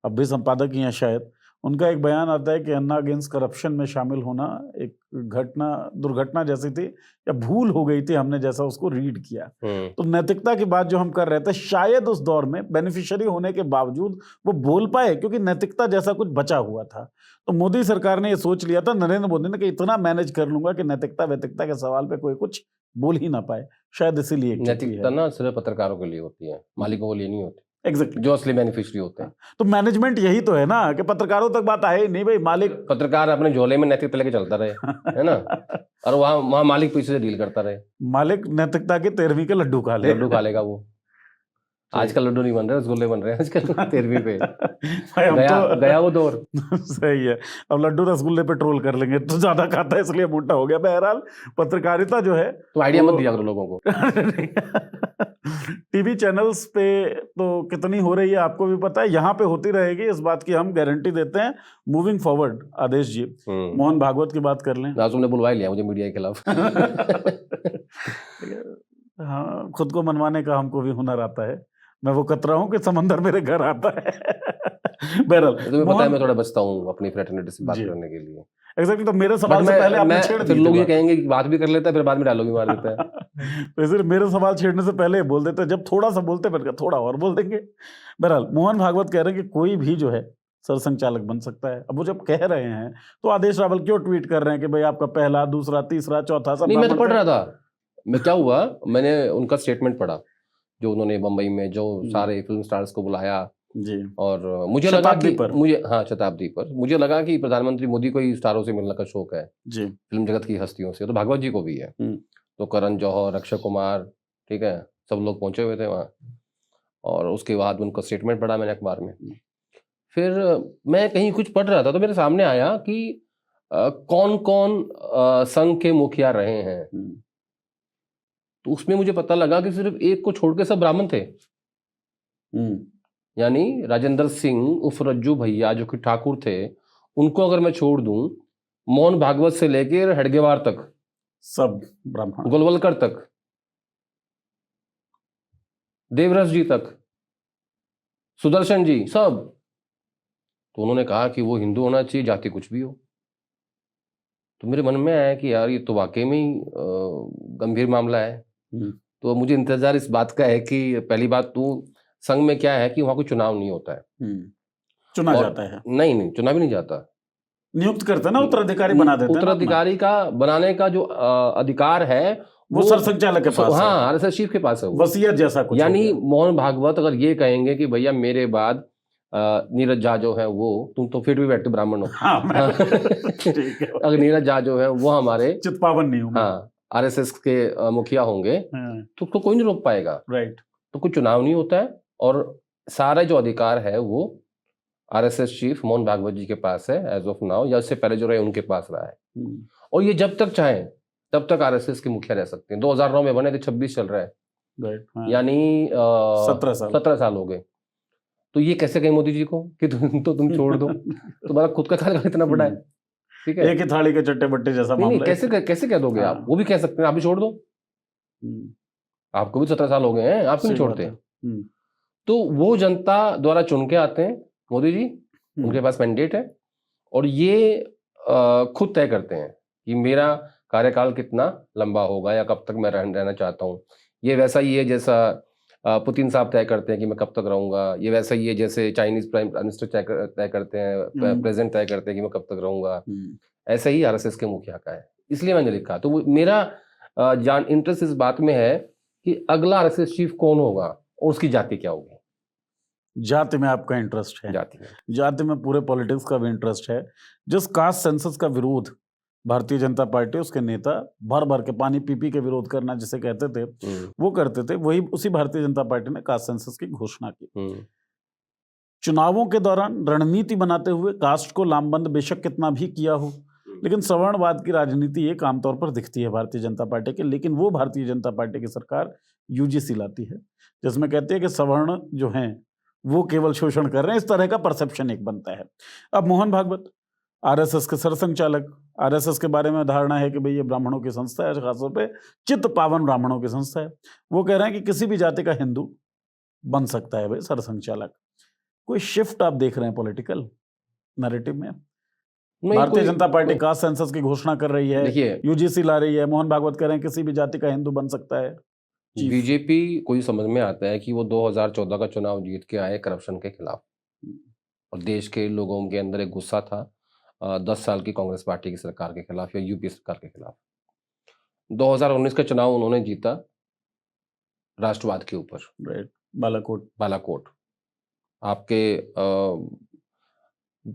अब भी संपादक ही हैं शायद, उनका एक बयान आता है कि अन्ना अगेंस्ट करप्शन में शामिल होना एक घटना, दुर्घटना जैसी थी या भूल हो गई थी, हमने जैसा उसको रीड किया। तो नैतिकता की बात जो हम कर रहे थे, शायद उस दौर में बेनिफिशियरी होने के बावजूद वो बोल पाए, क्योंकि नैतिकता जैसा कुछ बचा हुआ था। तो मोदी सरकार ने ये सोच लिया था, नरेंद्र मोदी ने, कि इतना मैनेज कर लूंगा कि नैतिकता वैतिकता के सवाल पे कोई कुछ बोल ही ना पाए। शायद इसीलिए एक चुप्पी नैतिकता है। ना सिर्फ पत्रकारों के लिए होती है, मालिकों के लिए नहीं होती, एग्जैक्टली। जो असली बेनिफिशियरी होते हैं। तो मैनेजमेंट यही तो है ना, कि पत्रकारों तक बात आए नहीं भाई, मालिक पत्रकार अपने झोले में नैतिकता लेके चलता रहे, है ना, और वहां वहां मालिक पीछे से डील करता रहे। मालिक नैतिकता के 13वीं के लड्डू खा ले। लड्डू खा लेगा वो। आजकल लड्डू नहीं बन रहे, रसगुल्ले बन रहे हैं आजकल 13वीं पे। भाई हम गया तो गया वो दौर। सही है, अब लड्डू रसगुल्ले पे ट्रोल कर लेंगे, तो ज्यादा खाता है इसलिए मोटा हो गया। बहरहाल पत्रकारिता जो है, तो आइडिया मत दिया करो लोगों को। टीवी चैनल्स पे तो कितनी हो रही है आपको भी पता है, यहाँ पे होती रहेगी, इस बात की हम गारंटी देते हैं। मूविंग फॉरवर्ड आदेश जी, मोहन भागवत की बात कर लें। आज तुमने बुलवा ही लिया मुझे मीडिया के खिलाफ। हाँ, खुद को मनवाने का हमको भी हुनर आता है। मैं वो कतरा हूँ कि समंदर मेरे घर आता है। बहरहाल तुम्हें पता है मैं थोड़ा बचता हूँ अपनी फ्रेटर्निटी से बात जी। करने के लिए। एग्जैक्टली, तो मेरे बट सवाल से पहले आपने छेड़ फिर दी थी लोग ये बात। कहेंगे कि बात भी कर लेता है, फिर बाद में डायलॉग भी मार देता है। तो इसलिए मेरे सवाल छेड़ने से पहले ही बोल देते, जब थोड़ा सा बोलते मैंने कहा थोड़ा और बोल देंगे। बहरहाल मोहन भागवत कह रहे हैं कि कोई भी जो है सरसंघ चालक बन सकता है। अब वो जब कह रहे हैं तो आदेश रावल क्यों ट्वीट कर रहे हैं कि भाई आपका पहला, दूसरा, तीसरा, चौथा सब नहीं, मैं तो ब्राह्मण पढ़ थे। रहा था, मैं क्या हुआ, मैंने उनका स्टेटमेंट पढ़ा जो उन्होंने बम्बई में जो सारे फिल्म स्टार्स को बुलाया, जी, और मुझे लगा शताब्दी कि पर। शताब्दी पर मुझे लगा कि प्रधानमंत्री मोदी को ही स्टारों से मिलने का शौक है, जी, फिल्म जगत की हस्तियों से, तो भागवत जी को भी है। तो करण जौहर, अक्षय कुमार, ठीक है, सब लोग पहुंचे हुए थे वहाँ, और उसके बाद उनका स्टेटमेंट पढ़ा मैंने अखबार में। फिर मैं कहीं कुछ पढ़ रहा था तो मेरे सामने आया कि कौन कौन संघ के मुखिया रहे हैं, तो उसमें मुझे पता लगा कि सिर्फ एक को छोड़ के सब ब्राह्मण थे। यानी राजेंद्र सिंह उर्फ रज्जू भैया जो कि ठाकुर थे, उनको अगर मैं छोड़ दूं, मोहन भागवत से लेकर हेडगेवार तक, सब ब्राह्मण, गोलवलकर तक, देवरस जी तक, सुदर्शन जी, सब, तो उन्होंने कहा कि वो हिंदू होना चाहिए, जाति कुछ भी हो। तो मेरे मन में आया कि यार ये तो वाकई में ही गंभीर मामला है। तो मुझे इंतजार इस बात का है कि पहली बात तो संघ में क्या है कि वहां कोई चुनाव नहीं होता है, चुना जाता है। नहीं, चुनाव भी नहीं जाता, नियुक्त करते ना, उत्तराधिकारी बना देते हैं ना अपना। उत्तराधिकारी का बनाने का जो अधिकार है वो सरसंघ चालक के पास है। हाँ, आरएसएस चीफ के पास है वो। वसीयत जैसा कुछ हो यानी गया। मोहन भागवत अगर ये कहेंगे कि भैया मेरे बाद नीरज झा जो है वो, तुम तो फिर भी बैठते ब्राह्मण हो, हाँ, ठीक है। अगर नीरज झा जो है वो हमारे चितपावन नहीं हूँ मैं। हाँ आरएसएस के मुखिया होंगे, तो कोई नहीं रोक पाएगा। राइट। तो कोई चुनाव नहीं होता है, और सारा जो अधिकार है वो आरएसएस चीफ मोहन भागवत जी के पास है एज ऑफ नाउ, या उससे पहले जो रहे उनके पास रहा है। और ये जब तक चाहे तब तक आरएसएस के मुखिया रह सकते हैं। 2009 में बने थे, 26 चल रहा है, राइट, यानी 17 साल हो गए। तो ये कैसे कहें मोदी जी को कि तुम छोड़ दो, तुम्हारा खुद का खाना इतना बड़ा है, ठीक है, एक ही थाली के चट्टे बट्टे जैसा मामला है। कैसे कह दोगे आप? वो भी कह सकते हैं आप भी छोड़ दो, आपको भी 17 साल हो गए हैं, आप क्यों नहीं छोड़ते? तो वो जनता द्वारा चुन के आते हैं मोदी जी, उनके पास मैंडेट है, और ये खुद तय करते हैं कि मेरा कार्यकाल कितना लंबा होगा या कब तक मैं रहना चाहता हूँ। ये वैसा ही है जैसा पुतिन साहब तय करते हैं कि मैं कब तक रहूंगा, ये वैसा ही है जैसे चाइनीज प्राइम मिनिस्टर तय करते हैं, प्रेसिडेंट तय करते हैं कि मैं कब तक रहूंगा। ऐसा ही आरएसएस के मुखिया का है, इसलिए मैंने लिखा। तो मेरा इंटरेस्ट इस बात में है कि अगला आरएसएस चीफ कौन होगा और उसकी जाति क्या होगी। जाति में आपका इंटरेस्ट है? जाति में पूरे पॉलिटिक्स का भी इंटरेस्ट है। जिस कास्ट सेंसस का विरोध भारतीय जनता पार्टी, उसके नेता भर भर के पानी पी पी के विरोध करना जिसे कहते थे, वो करते थे, वही उसी भारतीय जनता पार्टी ने कास्ट सेंसस की घोषणा की। चुनावों के दौरान रणनीति बनाते हुए कास्ट को लामबंद बेशक कितना भी किया हो, लेकिन सवर्णवाद की राजनीति एक आमतौर पर दिखती है भारतीय जनता पार्टी के। लेकिन वो भारतीय जनता पार्टी की सरकार यूजीसी लाती है जिसमें कहती है कि सवर्ण जो हैं वो केवल शोषण कर रहे हैं, इस तरह का परसेप्शन एक बनता है। अब मोहन भागवत आरएसएस के सरसंघचालक, आरएसएस के बारे में धारणा है कि भाई ये ब्राह्मणों की संस्था है, खासतौर पे चित्त पावन ब्राह्मणों की संस्था है। वो कह रहे हैं कि किसी भी जाति का हिंदू बन सकता है भाई सरसंघचालक। कोई शिफ्ट आप देख रहे हैं पॉलिटिकल नैरेटिव में? Bharatiya Janata party caste census की घोषणा कर रही है, यूजीसी ला रही है, मोहन भागवत कह रहे हैं किसी भी जाति का हिंदू बन सकता है। बीजेपी को समझ में आता है कि वो 2014 का चुनाव जीत के आए करप्शन के खिलाफ, और देश के लोगों के अंदर एक गुस्सा था 10 साल की कांग्रेस पार्टी की सरकार के खिलाफ या यूपी सरकार के खिलाफ। 2019 का चुनाव उन्होंने जीता राष्ट्रवाद के ऊपर, बालाकोट आपके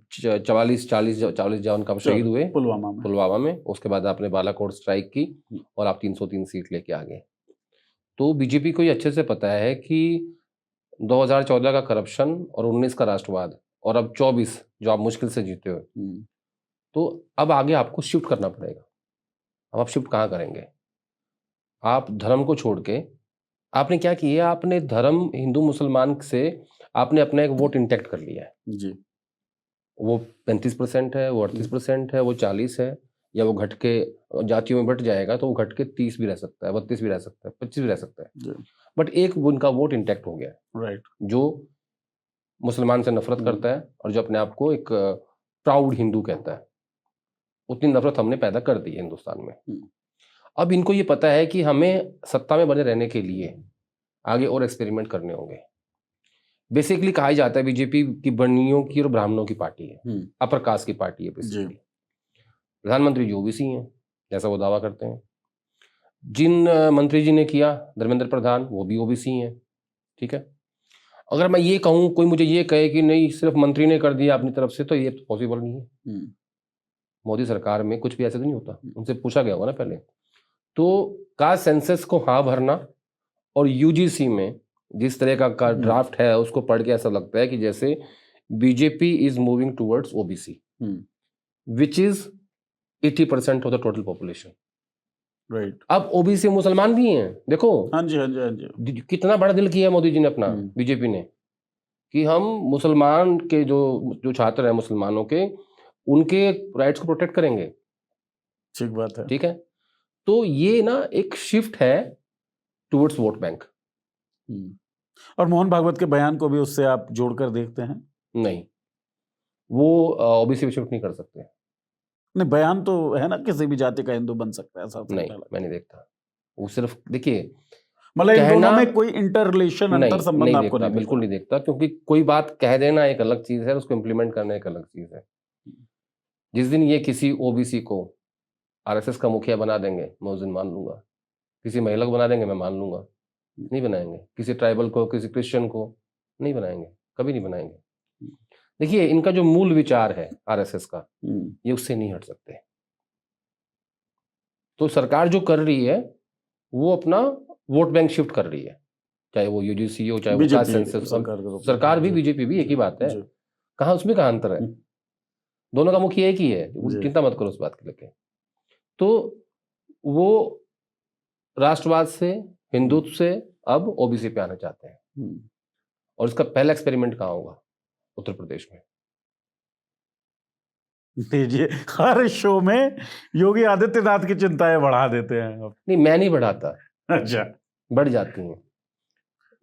40 जवान कब शहीद हुए पुलवामा में। उसके बाद आपने बालाकोट स्ट्राइक की और आप 303 सीट लेके आ गए। तो बीजेपी को ये अच्छे से पता है कि 2014 का करप्शन और 19 का राष्ट्रवाद और अब 24 जो आप मुश्किल से जीते हो, तो अब आगे आपको शिफ्ट करना पड़ेगा। अब आप शिफ्ट कहाँ करेंगे? आप धर्म को छोड़ के आपने क्या किया, आपने धर्म हिंदू मुसलमान से आपने अपना एक वोट इंटैक्ट कर लिया है जी। वो 35% है, वो 38% है, वो 40 है, या वो घट के जातियों में बट जाएगा तो वो घट के 30 भी रह सकता है, 32 भी रह सकता है, 25 भी रह सकता है, बट एक उनका वोट इंटैक्ट हो गया है। राइट। जो मुसलमान से नफरत करता है और जो अपने आप को एक प्राउड हिंदू कहता है, उतनी नफरत हमने पैदा कर दी है हिंदुस्तान में। अब इनको ये पता है कि हमें सत्ता में बने रहने के लिए आगे और एक्सपेरिमेंट करने होंगे। बेसिकली कहा जाता है बीजेपी की बनियों की और ब्राह्मणों की पार्टी है, अपर कास्ट की पार्टी है बेसिकली। प्रधानमंत्री जो ओबीसी हैं जैसा वो दावा करते हैं, जिन मंत्री जी ने किया धर्मेंद्र प्रधान वो भी ओबीसी हैं, ठीक है। अगर मैं ये कहूँ, कोई मुझे ये कहे कि नहीं सिर्फ मंत्री ने कर दिया अपनी तरफ से, तो ये पॉसिबल नहीं है। मोदी सरकार में कुछ भी ऐसा तो नहीं होता, उनसे पूछा गया होगा ना पहले। तो कास्ट सेंसस को हाँ भरना और यूजीसी में जिस तरह का ड्राफ्ट है उसको पढ़ के ऐसा लगता है कि जैसे BJP is moving towards OBC which is 80% of the total population. Right. अब ओबीसी मुसलमान भी हैं, देखो। हाँ जी, हाँ जी, हाँ जी। कितना बड़ा दिल किया मोदी जी ने अपना, बीजेपी ने, कि हम मुसलमान के जो छात्र हैं मुसलमानों के, उनके राइट्स को प्रोटेक्ट करेंगे। ठीक बात है, ठीक है। तो ये ना एक शिफ्ट है टुवर्ड्स वोट बैंक। और मोहन भागवत के बयान को भी उससे आप जोड़कर देखते हैं? नहीं, वो ओबीसी पे शिफ्ट नहीं कर सकते। नहीं, बयान तो है ना किसी भी जाति का हिंदू बन सकता है, ऐसा नहीं, मैं नहीं देखता। वो सिर्फ देखिए, मतलब इन दोनों में कोई इंटर रिलेशन, अंतर संबंध आपको नहीं? बिल्कुल नहीं देखता, क्योंकि कोई बात कह देना एक अलग चीज है, उसको इम्प्लीमेंट करना एक अलग चीज है। जिस दिन ये किसी ओबीसी को आरएसएस का मुखिया बना देंगे मैं उस दिन मान लूंगा। किसी महिला को बना देंगे मैं मान लूंगा, नहीं बनाएंगे। किसी ट्राइबल को, किसी क्रिश्चियन को नहीं बनाएंगे, कभी नहीं बनाएंगे। देखिए, इनका जो मूल विचार है आरएसएस का, ये उससे नहीं हट सकते। तो सरकार जो कर रही है वो अपना वोट बैंक शिफ्ट कर रही है, चाहे वो यूजीसी हो, चाहे वो कास्ट सेंसस। सरकार भी बीजेपी भी एक ही बात है, कहाँ उसमें कहाँ अंतर है? दोनों का मुखिया एक ही है, चिंता मत करो उस बात के लेके। तो वो राष्ट्रवाद से, हिंदुत्व से अब ओबीसी पे आना चाहते हैं, और इसका पहला एक्सपेरिमेंट कहाँ होगा? उत्तर प्रदेश में। दीजिए, हर शो में योगी आदित्यनाथ की चिंताएं बढ़ा देते हैं। नहीं, मैं नहीं बढ़ाता। अच्छा, बढ़ जाती हैं।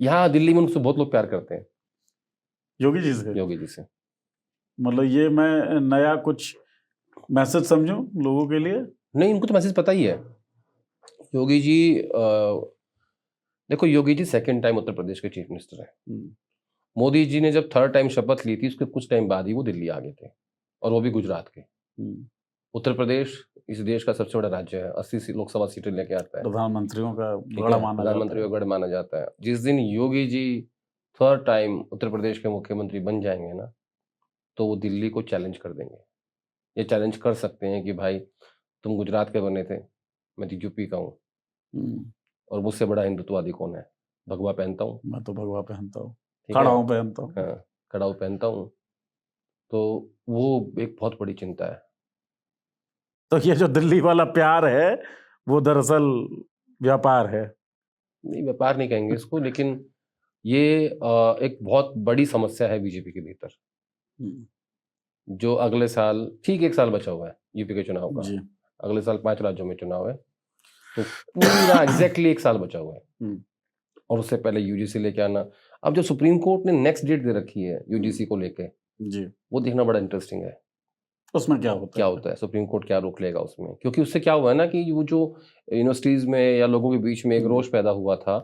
यहाँ दिल्ली में उनसे बहुत लोग प्यार करते हैं, योगी जी से? योगी जी से। मतलब ये मैं नया कुछ मैसेज समझूं लोगों के लिए? नहीं, उनको तो मैसेज पता ही है। योगी जी देखो, योगी जी सेकंड टाइम उत्तर प्रदेश के चीफ मिनिस्टर हैं। मोदी जी ने जब थर्ड टाइम शपथ ली थी, उसके कुछ टाइम बाद ही वो दिल्ली आ गए थे, और वो भी गुजरात के। उत्तर प्रदेश इस देश का सबसे बड़ा राज्य है, 80 लोकसभा सीटें लेके आता है, प्रधानमंत्रियों का ठीक गढ़ है, माना जाता प्रधानमंत्री है। का गढ़ माना जाता है। जिस दिन योगी जी थर्ड टाइम उत्तर प्रदेश के मुख्यमंत्री बन जाएंगे ना, तो वो दिल्ली को चैलेंज कर देंगे। ये चैलेंज कर सकते हैं कि भाई तुम गुजरात के बने थे, मैं तो यूपी का हूँ, और मुझसे बड़ा हिंदुत्ववादी कौन है? भगवा पहनता हूँ, मैं तो भगवा पहनता हूँ, ठीक है, खड़ाऊं पहनता हूँ। हाँ, कड़ाऊ पहनता हूँ। तो वो एक बहुत बड़ी चिंता है। तो ये जो दिल्ली वाला प्यार है वो दरअसल व्यापार है। नहीं, व्यापार नहीं कहेंगे इसको, लेकिन ये एक बहुत बड़ी समस्या है बीजेपी के भीतर, जो अगले साल, ठीक 1 साल बचा हुआ है यूपी के चुनाव का, जी। अगले साल 5 राज्यों में चुनाव है, तो पूरा एग्जैक्टली 1 साल बचा हुआ है, और उससे पहले यूजीसी लेके आना। अब जो सुप्रीम कोर्ट ने नेक्स्ट डेट दे रखी है यूजीसी को लेके, जी, वो देखना बड़ा इंटरेस्टिंग है। उसमें क्या होता क्या होता है, सुप्रीम कोर्ट क्या रोक लेगा उसमें, क्योंकि उससे क्या हुआ है ना कि वो जो यूनिवर्सिटीज में या लोगों के बीच में एक रोष पैदा हुआ था,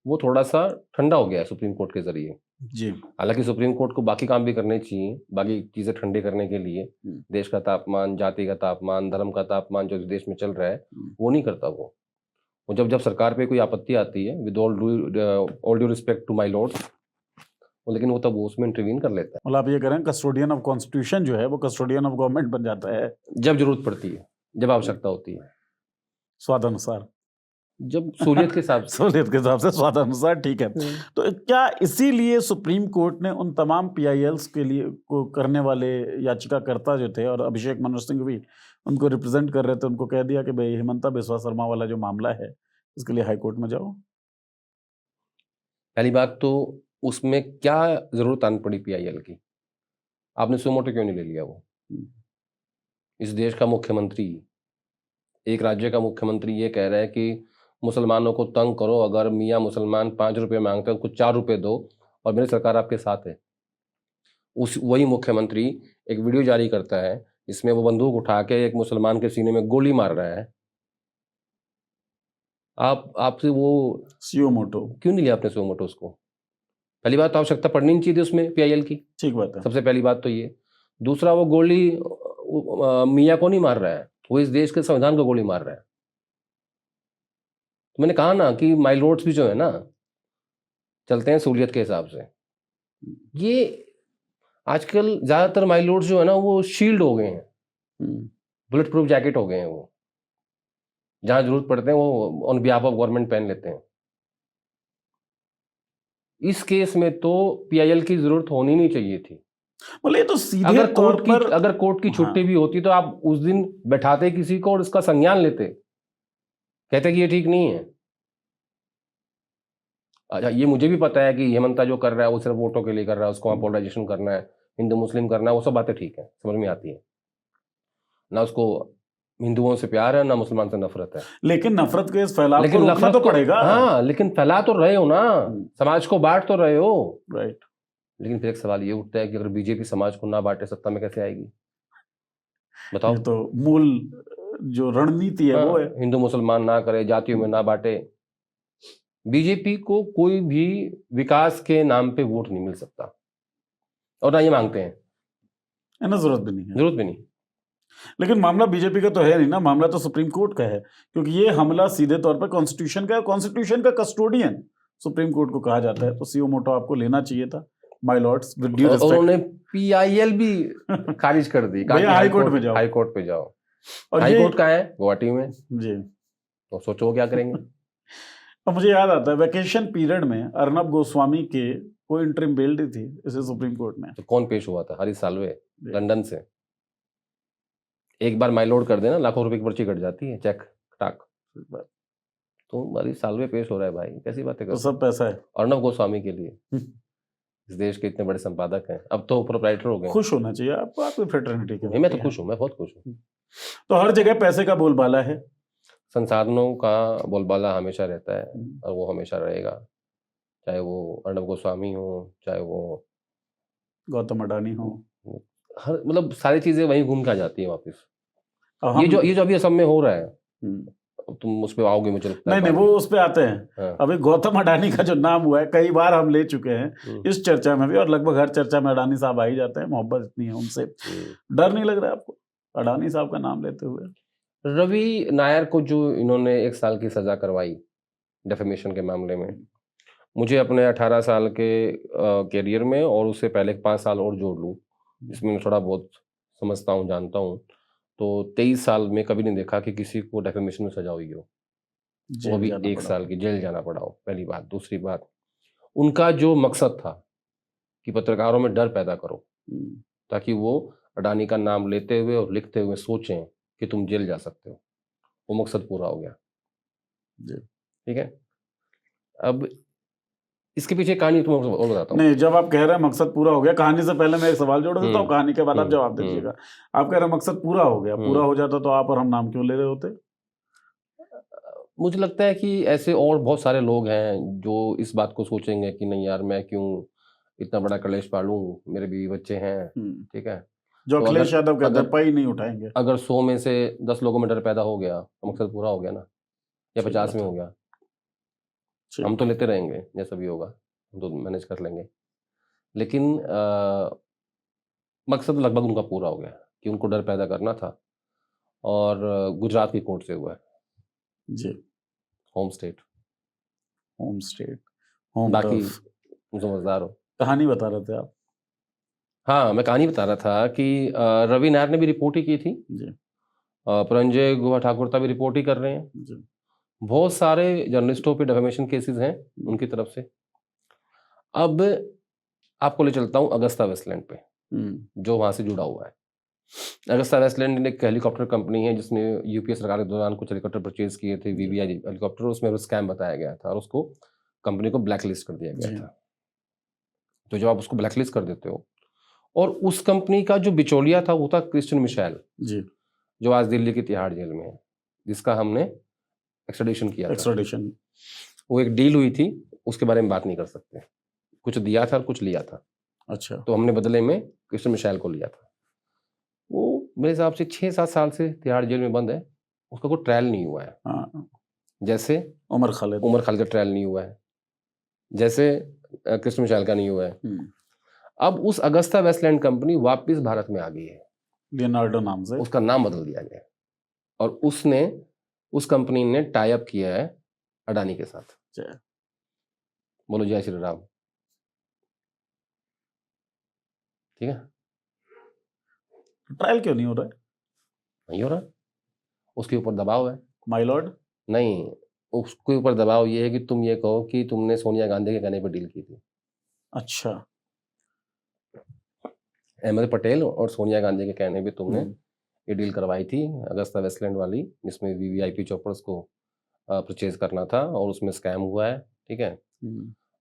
वो थोड़ा सा ठंडा हो गया है सुप्रीम कोर्ट के जरिए। जी। हालांकि सुप्रीम कोर्ट को बाकी काम भी करने चाहिए, बाकी चीजें ठंडे करने के लिए। देश का तापमान, जाति का तापमान, धर्म का तापमान जो देश में चल रहा है, वो नहीं करता वो। जब जब सरकार पे कोई आपत्ति आती है, with all due respect to my lords, लेकिन वो तब उसमें इंटरवीन कर लेता मतलब आप ये करें कस्टोडियन ऑफ कॉन्स्टिट्यूशन जो है वो कस्टोडियन ऑफ गवर्नमेंट बन जाता है है, जब जरूरत पड़ती है, जब आवश्यकता होती है, स्वादानुसार। जब सहूलियत के हिसाब से। सहूलियत के हिसाब से, स्वादानुसार, ठीक है। तो क्या इसीलिए सुप्रीम कोर्ट ने उन तमाम पीआईएल्स के लिए को करने वाले याचिकाकर्ता जो थे, और अभिषेक मनु सिंह भी उनको रिप्रेजेंट कर रहे थे, उनको कह दिया कि भाई हेमंता बिस्वा शर्मा वाला जो मामला है इसके लिए हाई कोर्ट में जाओ? पहली बात तो उसमें क्या जरूरत आनी पड़ी पीआईएल की? आपने सुमोटो क्यों नहीं ले लिया? वो इस देश का मुख्यमंत्री, एक राज्य का मुख्यमंत्री ये कह रहा है कि मुसलमानों को तंग करो, अगर मियाँ मुसलमान 5 रुपये मांगते हैं, उनको 4 रुपये दो, और मेरी सरकार आपके साथ है। वही मुख्यमंत्री एक वीडियो जारी करता है, इसमें वो बंदूक उठा के एक मुसलमान के सीने में गोली मार रहा है। आपसे वो सुमोटो क्यों नहीं लिया आपने सुमोटोस को? पहली बात तो आवश्यकता पड़नी नहीं चाहिए उसमें पीआईएल की, ठीक बात है। सबसे पहली बात तो ये। दूसरा, वो गोली मियाँ को नहीं मार रहा है, वो इस देश के संविधान को गोली मार रहा है। तो मैंने कहा ना कि माई लॉर्ड्स भी जो है ना, चलते हैं सहूलियत के हिसाब से। ये आजकल ज्यादातर माई लॉर्ड्स जो है ना, वो शील्ड हो गए हैं, बुलेट प्रूफ जैकेट हो गए हैं। वो जहां जरूरत पड़ते हैं वो ऑन बिहाफ ऑफ गवर्नमेंट पहन लेते हैं। इस केस में तो पीआईएल की जरूरत होनी नहीं चाहिए थी। मतलब ये तो सीधे अगर कोर्ट की छुट्टी भी होती तो आप उस दिन बैठाते किसी को और इसका संज्ञान लेते, कहते कि ये ठीक नहीं है। अच्छा, ये मुझे भी पता है कि हेमंता जो कर रहा है वो सिर्फ वोटों के लिए कर रहा है, उसको पोलराइजेशन करना है, हिंदू मुस्लिम करना है, वो सब बातें ठीक है, समझ में आती है ना। उसको हिंदुओं से प्यार है ना मुसलमान से नफरत है, लेकिन नफरत के इस फैलाव को रोकना तो पड़ेगा। हाँ, लेकिन फैला तो रहे हो ना, समाज को बांट तो रहे हो, राइट। लेकिन फिर एक सवाल ये उठता है कि अगर बीजेपी समाज को ना बांटे, सत्ता में कैसे आएगी? बताओ। ये तो मूल जो रणनीति है वो है, हिंदू मुसलमान ना करे, जातियों में ना बांटे। बीजेपी को कोई भी विकास के नाम पे वोट नहीं मिल सकता, और ना ये मांगते हैं, ना जरूरत भी नहीं है, जरूरत भी नहीं। लेकिन मामला बीजेपी का तो है नहीं ना, मामला तो सुप्रीम कोर्ट का है, क्योंकि ये हमला सीधे तौर पर कॉन्स्टिट्यूशन का है। कॉन्स्टिट्यूशन का कस्टोडियन सुप्रीम कोर्ट को कहा जाता है, तो सुमोटो आपको लेना चाहिए था, my Lord's, with due respect. उन्होंने पीआईएल भी खारिज कर दी, हाई कोर्ट में जाओ, हाई कोर्ट पे जाओ। और हाई कोर्ट कहाँ है? गुवाहाटी में जी। तो सोचो क्या करेंगे। अब मुझे याद आता है वैकेशन पीरियड में अर्नब गोस्वामी के कोई इंटरिम बेल दी थी इसे सुप्रीम कोर्ट ने। तो कौन पेश हुआ था? हरीश साल्वे, लंदन से। एक बार माई लॉर्ड कर देना, लाखों रुपए की पर्ची कट जाती है, चेक टाक। तो हरीश साल्वे पेश हो रहा है भाई, कैसी बातें कर? तो सब पैसा है अर्नब गोस्वामी के लिए। इस देश के इतने बड़े संपादक हैं, अब तो प्रोप्राइटर हो गए। खुश होना चाहिए आपको, आपकी फ्रेटर्निटी के। मैं तो खुश हूँ, मैं बहुत खुश हूँ। तो हर जगह पैसे का बोलबाला है, संसाधनों का बोलबाला हमेशा रहता है, और वो हमेशा रहेगा, चाहे वो अर्णब गोस्वामी हो, चाहे वो गौतम अडानी हो। हर मतलब सारी चीजें वहीं घूम के आ जाती है वापस। अब ये जो अभी असम में हो रहा है, हम्म, तुम उस पर आओगे मुझे लगता है नहीं नहीं, बाद वो में। उस पे आते हैं। हाँ। अभी गौतम अडानी का जो नाम हुआ है, कई बार हम ले चुके हैं हम्म, इस चर्चा में भी, और लगभग हर चर्चा में अडानी साहब आ ही जाते हैं। मोहब्बत इतनी है उनसे, हम्म। डर नहीं लग रहा है आपको अडानी साहब का नाम लेते हुए? रवि नायर को जो इन्होंने 1 साल की सजा करवाई डेफेमेशन के मामले में, मुझे अपने 18 साल के कैरियर में और उससे पहले 5 साल और जोड़ लूँ, इसमें मैं थोड़ा बहुत समझता हूँ, जानता हूँ, तो 23 साल में कभी नहीं देखा कि किसी को डेफेमेशन में सजा हुई हो, वो जेल भी जाना 1 पड़ा। साल की जेल जाना पड़ा हो। पहली बात। दूसरी बात, उनका जो मकसद था कि पत्रकारों में डर पैदा करो, हम्म, ताकि वो अडानी का नाम लेते हुए और लिखते हुए सोचें कि तुम जेल जा सकते हो, वो मकसद पूरा हो गया। जी। ठीक है। अब इसके पीछे कहानी तुम्हें और बताता हूँ। नहीं, जब आप कह रहे हैं मकसद पूरा हो गया, कहानी से पहले मैं एक सवाल जोड़ देता हूँ, कहानी के बाद आप जवाब दीजिएगा। आप कह रहे हैं मकसद पूरा हो गया, पूरा हो जाता तो आप और हम नाम क्यों ले रहे होते? मुझे लगता है कि ऐसे और बहुत सारे लोग हैं जो इस बात को सोचेंगे कि नहीं यार, मैं क्यों इतना बड़ा कलेश पालूं, मेरे बीवी बच्चे हैं। ठीक है। जो तो अखिलेश अगर यादव कहते हैं अगर पई नहीं उठाएंगे। अगर 100 में से 10 लोगों में डर पैदा हो गया तो मकसद पूरा हो गया ना, या ठीक 50 बात में है। हो गया। ठीक हम तो बात। लेते रहेंगे, जैसा भी होगा हम तो मैनेज कर लेंगे, लेकिन मकसद लगभग उनका पूरा हो गया कि उनको डर पैदा करना था। और गुजरात की कोर्ट से हुआ है, जी। Home state. Home state, home बाकी टर्फ। तुम समझदार हो। कहानी बता रहे थे आप। हाँ, मैं कहानी बता रहा था कि रवि नायर ने भी रिपोर्ट ही की थी, जी। पुरंजय गुहा ठाकुर भी रिपोर्ट ही कर रहे हैं, जी। बहुत सारे जर्नलिस्टों पे डेफेमेशन केसेस हैं उनकी तरफ से। अब आपको ले चलता हूँ अगस्ता वेस्टलैंड पे, जो वहां से जुड़ा हुआ है। अगस्ता वेस्टलैंड एक हेलीकॉप्टर कंपनी है जिसने यूपीए सरकार के दौरान कुछ हेलीकॉप्टर परचेज किए थे, वीवीआई हेलीकॉप्टर, उसमें स्कैम बताया गया था और उसको कंपनी को ब्लैकलिस्ट कर दिया गया जी। था। तो जब आप उसको ब्लैकलिस्ट कर देते हो, और उस कंपनी का जो बिचौलिया था वो था क्रिश्चियन मिशेल, जी। जो आज दिल्ली की तिहाड़ जेल में है, जिसका हमने एक्स्ट्राडिशन किया था। एक्स्ट्राडिशन। वो एक डील हुई थी, उसके बारे में बात नहीं कर सकते। कुछ दिया था और कुछ लिया था, अच्छा। तो हमने बदले में क्रिश्चियन मिशेल को लिया था। वो मेरे हिसाब से 6-7 साल से तिहाड़ जेल में बंद है, उसका कोई ट्रायल नहीं हुआ है। हाँ, जैसे उमर खालिद। उमर खालिद का ट्रायल नहीं हुआ है, जैसे क्रिश्चियन मिशेल का नहीं हुआ है। अब उस अगस्ता वेस्टलैंड कंपनी वापस भारत में आ गई है, लियोनार्डो नाम से। उसका नाम बदल दिया गया है, और उसने उस कंपनी ने टाई अप किया है अडानी के साथ। जय। बोलो जय श्री राम। ठीक है। ट्रायल क्यों नहीं हो रहा है? नहीं हो रहा, उसके ऊपर दबाव है। My Lord. नहीं, उसके ऊपर दबाव ये है कि तुम ये कहो कि तुमने सोनिया गांधी के कहने पर डील की थी। अच्छा। अहमद पटेल और सोनिया गांधी के कहने पे तुमने हम्म, ये डील करवाई थी अगस्ता वेस्टलैंड वाली, जिसमें वीवीआईपी चॉपर्स को परचेज करना था, और उसमें स्कैम हुआ है। ठीक है।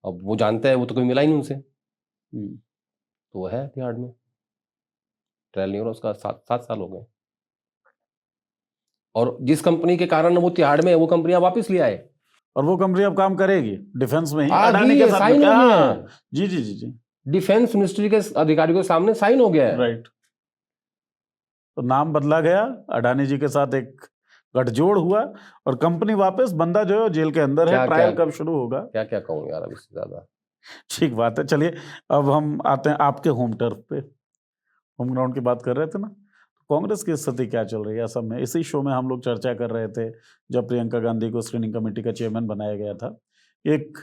अब वो जानते हैं, वो तो कोई मिला ही नहीं उनसे, तो वो है तिहाड़ में। ट्रायल नहीं हो रहा उसका, 7 साल हो गए। और जिस कंपनी के कारण वो तिहाड़ में है, वो कंपनियां वापस ले आए। और वो कंपनी अब काम करेगी डिफेंस में ही, आ अडानी गई के है, साथ साइन में। हो गया हाँ, है। जी जी जी जी। डिफेंस मिनिस्ट्री के अधिकारियों के सामने साइन हो गया है। राइट। तो नाम बदला गया, अडानी जी के साथ एक गठजोड़ हुआ, और कंपनी वापस, बंदा जो है जेल के अंदर है। क्या ट्रायल क्या कब शुरू होगा? क्या क्या कहूँ यार, अब इससे ज्यादा। ठीक बात है। चलिए, अब हम आते हैं आपके होम टर्फ पे। होम ग्राउंड की बात कर रहे थे ना, कांग्रेस की स्थिति क्या चल रही है असम में? इसी शो में हम लोग चर्चा कर रहे थे जब प्रियंका गांधी को स्क्रीनिंग कमेटी का चेयरमैन बनाया गया था। एक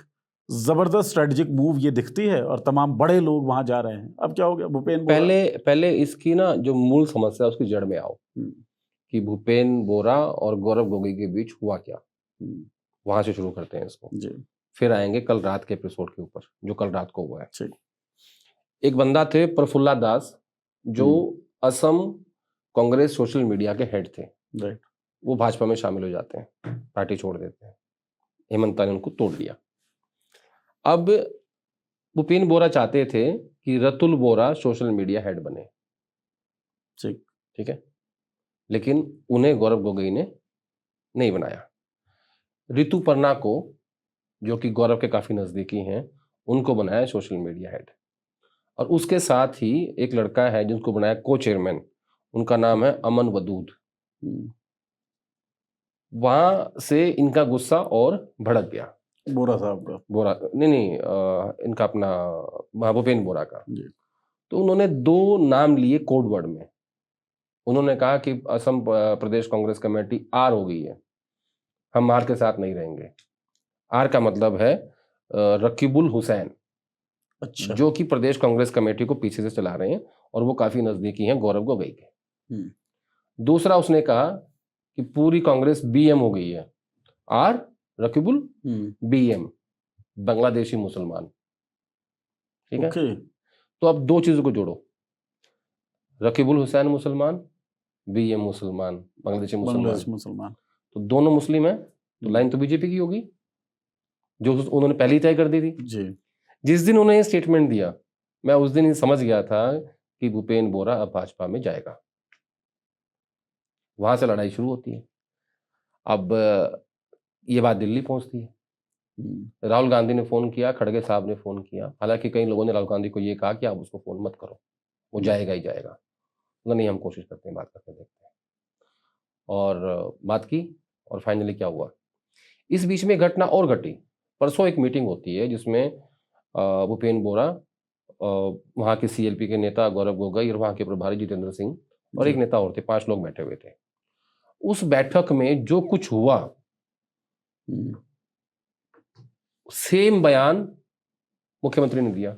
जबरदस्त स्ट्रेटेजिक मूव ये दिखती है, और तमाम बड़े लोग वहां जा रहे हैं। अब क्या हो गया? भूपेन बोरा। पहले इसकी ना जो मूल समस्या है उसकी जड़ में आओ, कि भूपेन बोरा और गौरव गोगोई के बीच हुआ क्या, वहां से शुरू करते हैं इसको। जी। फिर आएंगे कल रात के एपिसोड के ऊपर, जो कल रात को हुआ है। ठीक। एक बंदा थे प्रफुल्ला दास, जो असम कांग्रेस सोशल मीडिया के हेड थे। राइट। वो भाजपा में शामिल हो जाते हैं, पार्टी छोड़ देते हैं। हेमंता ने उनको तोड़ दिया। अब भूपेन बोरा चाहते थे कि रतुल बोरा सोशल मीडिया हेड बने। ठीक। ठीक है। लेकिन उन्हें गौरव गोगोई ने नहीं बनाया। रितु पर्ना को जो कि गौरव के काफी नजदीकी हैं, उनको बनाया सोशल मीडिया हेड। और उसके साथ ही एक लड़का है जिसको बनाया को चेयरमैन, उनका नाम है अमन वदूद। वहां से इनका गुस्सा और भड़क गया। बोरा साहब का। बोरा नहीं, इनका अपना भूपेंद्र बोरा का। जी। तो उन्होंने 2 नाम लिए कोड वर्ड में। उन्होंने कहा कि असम प्रदेश कांग्रेस कमेटी आर हो गई है, हम आर के साथ नहीं रहेंगे। आर का मतलब है रकीबुल हुसैन, अच्छा। जो कि प्रदेश कांग्रेस कमेटी को पीछे से चला रहे हैं और वो काफी नजदीकी हैं गौरव गोगोई के। दूसरा उसने कहा कि पूरी कांग्रेस बीएम हो गई है, आर रकीबुल बीएम, बांग्लादेशी मुसलमान। ठीक है। ओके। तो अब 2 चीजों को जोड़ो, रकीबुल हुसैन मुसलमान, बीएम मुसलमान, बांग्लादेशी बांग्लादेश मुसलमान, मुसलमान। तो दोनों मुस्लिम है, तो लाइन तो बीजेपी की होगी, जो उन्होंने पहले ही तय कर दी थी। जी। जिस दिन उन्होंने ये स्टेटमेंट दिया, मैं उस दिन ही समझ गया था कि भूपेंद्र बोरा अब भाजपा में जाएगा। वहां से लड़ाई शुरू होती है। अब ये बात दिल्ली पहुंचती है। राहुल गांधी ने फोन किया, खड़गे साहब ने फोन किया। हालांकि कई लोगों ने राहुल गांधी को ये कहा कि आप उसको फोन मत करो, वो जाएगा ही जाएगा। नहीं, हम कोशिश करते हैं, बात करके देखते हैं। और बात की, और फाइनली क्या हुआ, इस बीच में घटना और घटी। परसों एक मीटिंग होती है जिसमें भूपेंद्र बोरा, वहाँ के सीएलपी के नेता गौरव गोगोई और वहाँ के प्रभारी जितेंद्र सिंह और एक नेता और थे, 5 लोग बैठे हुए थे। उस बैठक में जो कुछ हुआ, सेम बयान मुख्यमंत्री ने दिया।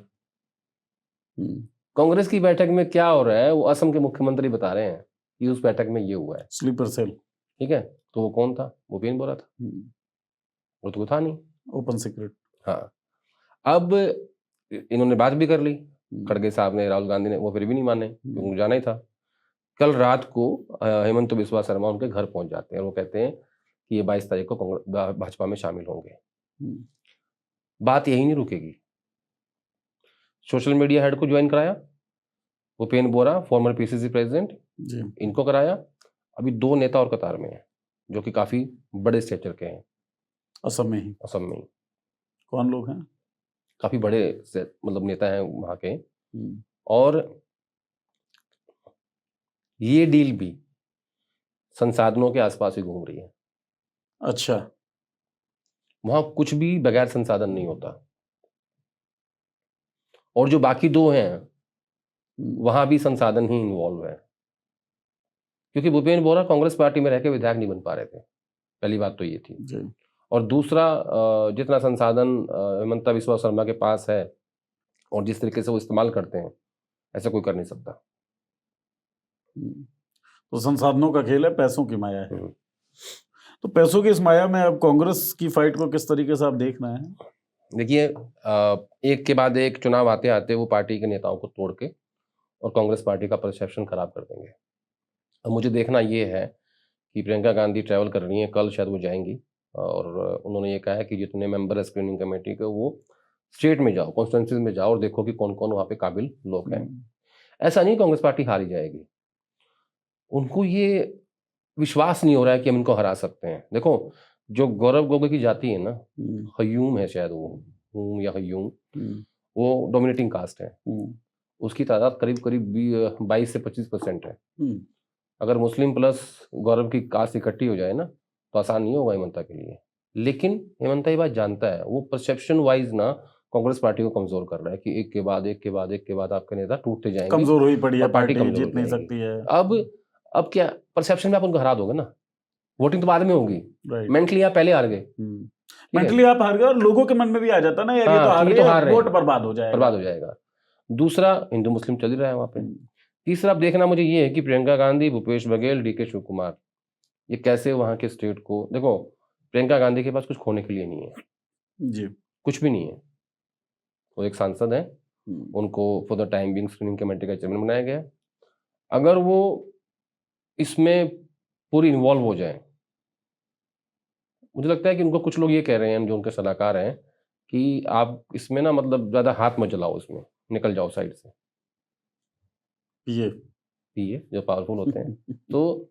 कांग्रेस की बैठक में क्या हो रहा है वो असम के मुख्यमंत्री बता रहे हैं कि उस बैठक में ये हुआ है। Sleeper cell. ठीक है। तो वो कौन था? भूपेंद्र बोरा था। वो तो था नहीं, ओपन सीक्रेट। हाँ। अब इन्होंने बात भी कर ली, खड़गे साहब ने, राहुल गांधी ने, वो फिर भी नहीं माने, उनको जाना ही था। कल रात को हेमंत बिस्वा शर्मा उनके घर पहुंच जाते हैं और वो कहते हैं कि ये 22 तारीख को भाजपा में शामिल होंगे। बात यही नहीं रुकेगी। सोशल मीडिया हेड को ज्वाइन कराया भूपेंद्र बोरा, फॉर्मर पीसीसी प्रेसिडेंट, इनको कराया। अभी 2 नेता और कतार में हैं जो कि काफी बड़े स्टेचर के हैं, असम में ही। असम में ही। कौन लोग हैं? काफी बड़े मतलब नेता हैं वहां के। और ये डील भी संसाधनों के आसपास ही घूम रही है। अच्छा। वहां कुछ भी बगैर संसाधन नहीं होता। और जो बाकी 2 हैं वहां भी संसाधन ही इन्वॉल्व है, क्योंकि भूपेंद्र बोरा कांग्रेस पार्टी में रह के विधायक नहीं बन पा रहे थे। पहली बात तो ये थी जी। और दूसरा, जितना संसाधन हेमंत बिस्वा शर्मा के पास है और जिस तरीके से वो इस्तेमाल करते हैं, ऐसा कोई कर नहीं सकता। तो संसाधनों का खेल है, पैसों की माया है। तो पैसों की इस माया में अब कांग्रेस की फाइट को किस तरीके से आप देखना है? देखिए, एक के बाद एक चुनाव आते आते वो पार्टी के नेताओं को तोड़ के और कांग्रेस पार्टी का परसेप्शन खराब कर देंगे। अब मुझे देखना ये है कि प्रियंका गांधी ट्रैवल कर रही हैं, कल शायद वो जाएंगी, और उन्होंने ये कहा है कि जितने मेंबर है स्क्रीनिंग कमेटी के, वो स्टेट में जाओ, कॉन्स्टिट्यूंसीज में जाओ और देखो कि कौन कौन वहाँ पे काबिल लोग हैं। ऐसा नहीं कांग्रेस पार्टी हारी जाएगी, उनको ये विश्वास नहीं हो रहा है कि हम इनको हरा सकते हैं। देखो, जो गौरव गोगोई की जाति है ना, हयूम है शायद, वो हूम या हयूम, वो डोमिनेटिंग कास्ट है। उसकी तादाद करीब करीब 22 से 25% है। अगर मुस्लिम प्लस गौरव की कास्ट इकट्ठी हो जाए ना, तो आसान नहीं होगा हेमंता के लिए। लेकिन हेमंता ये बात जानता है, वो परसेप्शन वाइज ना कांग्रेस पार्टी को कमजोर कर रहा है कि एक के बाद एक के बाद एक के बाद आपके नेता टूटते जाएंगे, कमजोर हुई पड़ी है, पार्टी कमजोर कमजोर जीत नहीं सकती है। अब क्या परसेप्शन में आप उनको हरा दोगे ना, वोटिंग तो बाद में होगी, मेंटली आप पहले हार गए। मेंटली आप हार गए और लोगों के मन में भी आ जाता ना, यार ये तो हार रहे, वोट बर्बाद हो जाएगा। दूसरा, हिंदू मुस्लिम चल ही रहा है वहां पे। तीसरा, अब देखना मुझे ये है कि प्रियंका गांधी, भूपेश बघेल, डीके शिव कुमार, ये कैसे वहां के स्टेट को, देखो प्रियंका गांधी के पास कुछ खोने के लिए नहीं है जी, कुछ भी नहीं है। वो एक सांसद है, उनको for the time being screening committee का चेयरमैन बनाया गया। अगर वो इसमें पूरी इन्वॉल्व हो जाए, मुझे लगता है कि उनको कुछ लोग ये कह रहे हैं जो उनके सलाहकार हैं कि आप इसमें ना मतलब ज्यादा हाथ मत जलाओ, इसमें निकल जाओ साइड से, पीए जो पावरफुल होते हैं। तो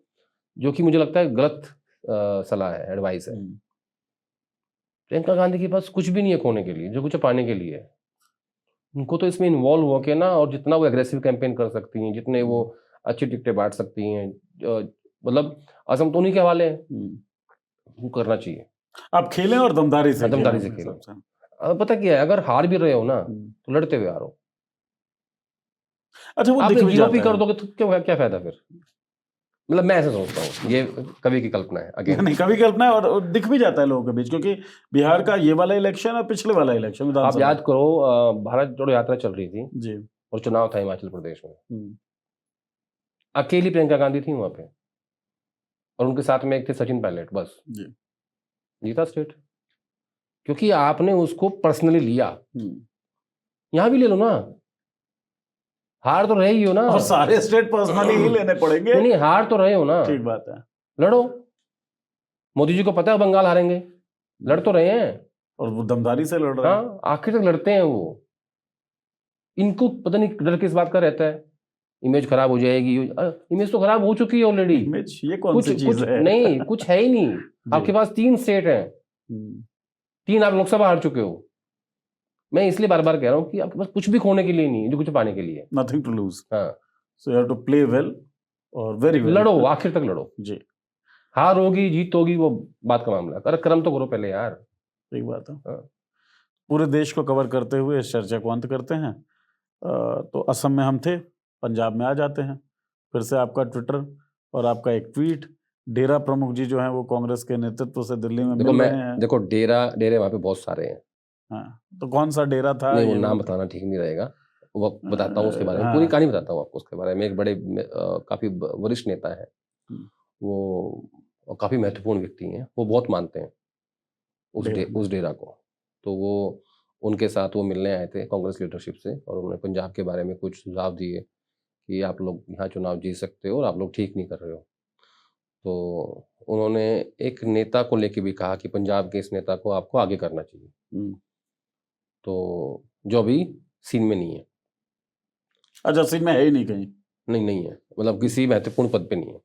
जो कि मुझे लगता है गलत सलाह है, एडवाइस है। प्रियंका गांधी के पास कुछ भी नहीं है खोने के लिए, जो कुछ पाने के लिए है। उनको तो इसमें इन्वॉल्व होके ना, और जितना वो एग्रेसिव कैंपेन कर सकती हैं, जितने वो अच्छी टिकटें बांट सकती हैं, मतलब असम तो उन्हीं के हवाले है, वो करना चाहिए। आप खेलें और दमदारी से दमदारी खेलें से अपने खेलें। हिसाब से। अब पता क्या है, अगर हार भी रहे हो ना तो लड़ते हुए हारो। अच्छा, वो आप दिख भी गिव अप ही जाता कर है। दोगे तो क्या क्या फायदा फिर? मतलब मैं ऐसा सोचता हूँ, ये कवि की कल्पना है अगेन। नहीं, कभी कल्पना है, और दिख भी जाता है लोगों के बीच, क्योंकि बिहार का ये वाला इलेक्शन और पिछले वाला इलेक्शन आप विधानसभा। याद करो, भारत जोड़ो यात्रा चल रही थी जी। और चुनाव था हिमाचल प्रदेश में। अकेली प्रियंका गांधी थी वहां पे, और उनके साथ में एक थे सचिन पायलट, बस। जी। जीता स्टेट, क्योंकि आपने उसको पर्सनली लिया। यहां भी ले लो ना, हार तो रहे ही हो ना। और सारे स्टेट पर्सनली ही लेने पड़ेंगे। नहीं, हार तो रहे हो ना, ठीक बात है। लड़ो। मोदी जी को पता है बंगाल हारेंगे, लड़ तो रहे हैं। और वो दमदारी से लड़ रहे हैं। हाँ, आखिर तक लड़ते हैं वो। इनको पता नहीं डर किस बात का रहता है, इमेज खराब हो जाएगी। इमेज तो खराब हो चुकी है ऑलरेडी। इमेज, ये कौन कुछ सी चीज कुछ है? नहीं, कुछ है ही नहीं। आपके पास 3 स्टेट हैं, 3 आप लोकसभा हार चुके हो। मैं इसलिए बार बार कह रहा हूँ कि आपके पास कुछ भी खोने के लिए नहीं है, जो कुछ पाने के लिए। Nothing to lose. हाँ, so you have to play well और वेरी वेल। लड़ो, आखिर तक लड़ो। जी। हार होगी जीत होगी वो बात का मामला, अरे कर्म तो करो पहले यार। ठीक बात है। हाँ। पूरे देश को कवर करते हुए इस चर्चा को अंत करते हैं। तो असम में हम थे, पंजाब में आ जाते हैं। फिर से आपका ट्विटर और आपका एक ट्वीट, डेरा प्रमुख जी जो हैं वो कांग्रेस के नेतृत्व से दिल्ली में मिल रहे हैं। देखो डेरे वहां पे बहुत सारे हैं। हाँ, तो कौन सा डेरा था नहीं, वो ये नाम बताना ठीक नहीं रहेगा, वो बताता हूँ उसके बारे में, हाँ। पूरी कहानी बताता हूँ आपको उसके बारे में। एक बड़े काफी वरिष्ठ नेता है वो, और काफी महत्वपूर्ण व्यक्ति हैं, वो बहुत मानते हैं उस डेरा को। तो वो उनके साथ वो मिलने आए थे कांग्रेस लीडरशिप से, और उन्होंने पंजाब के बारे में कुछ सुझाव दिए कि आप लोग यहाँ चुनाव जीत सकते हो और आप लोग ठीक नहीं कर रहे हो। तो उन्होंने एक नेता को लेके भी कहा कि पंजाब के इस नेता को आपको आगे करना चाहिए। तो जो अभी सीन में नहीं है। अच्छा, सीन में है ही नहीं कहीं? नहीं है, मतलब किसी महत्वपूर्ण पद पे नहीं है।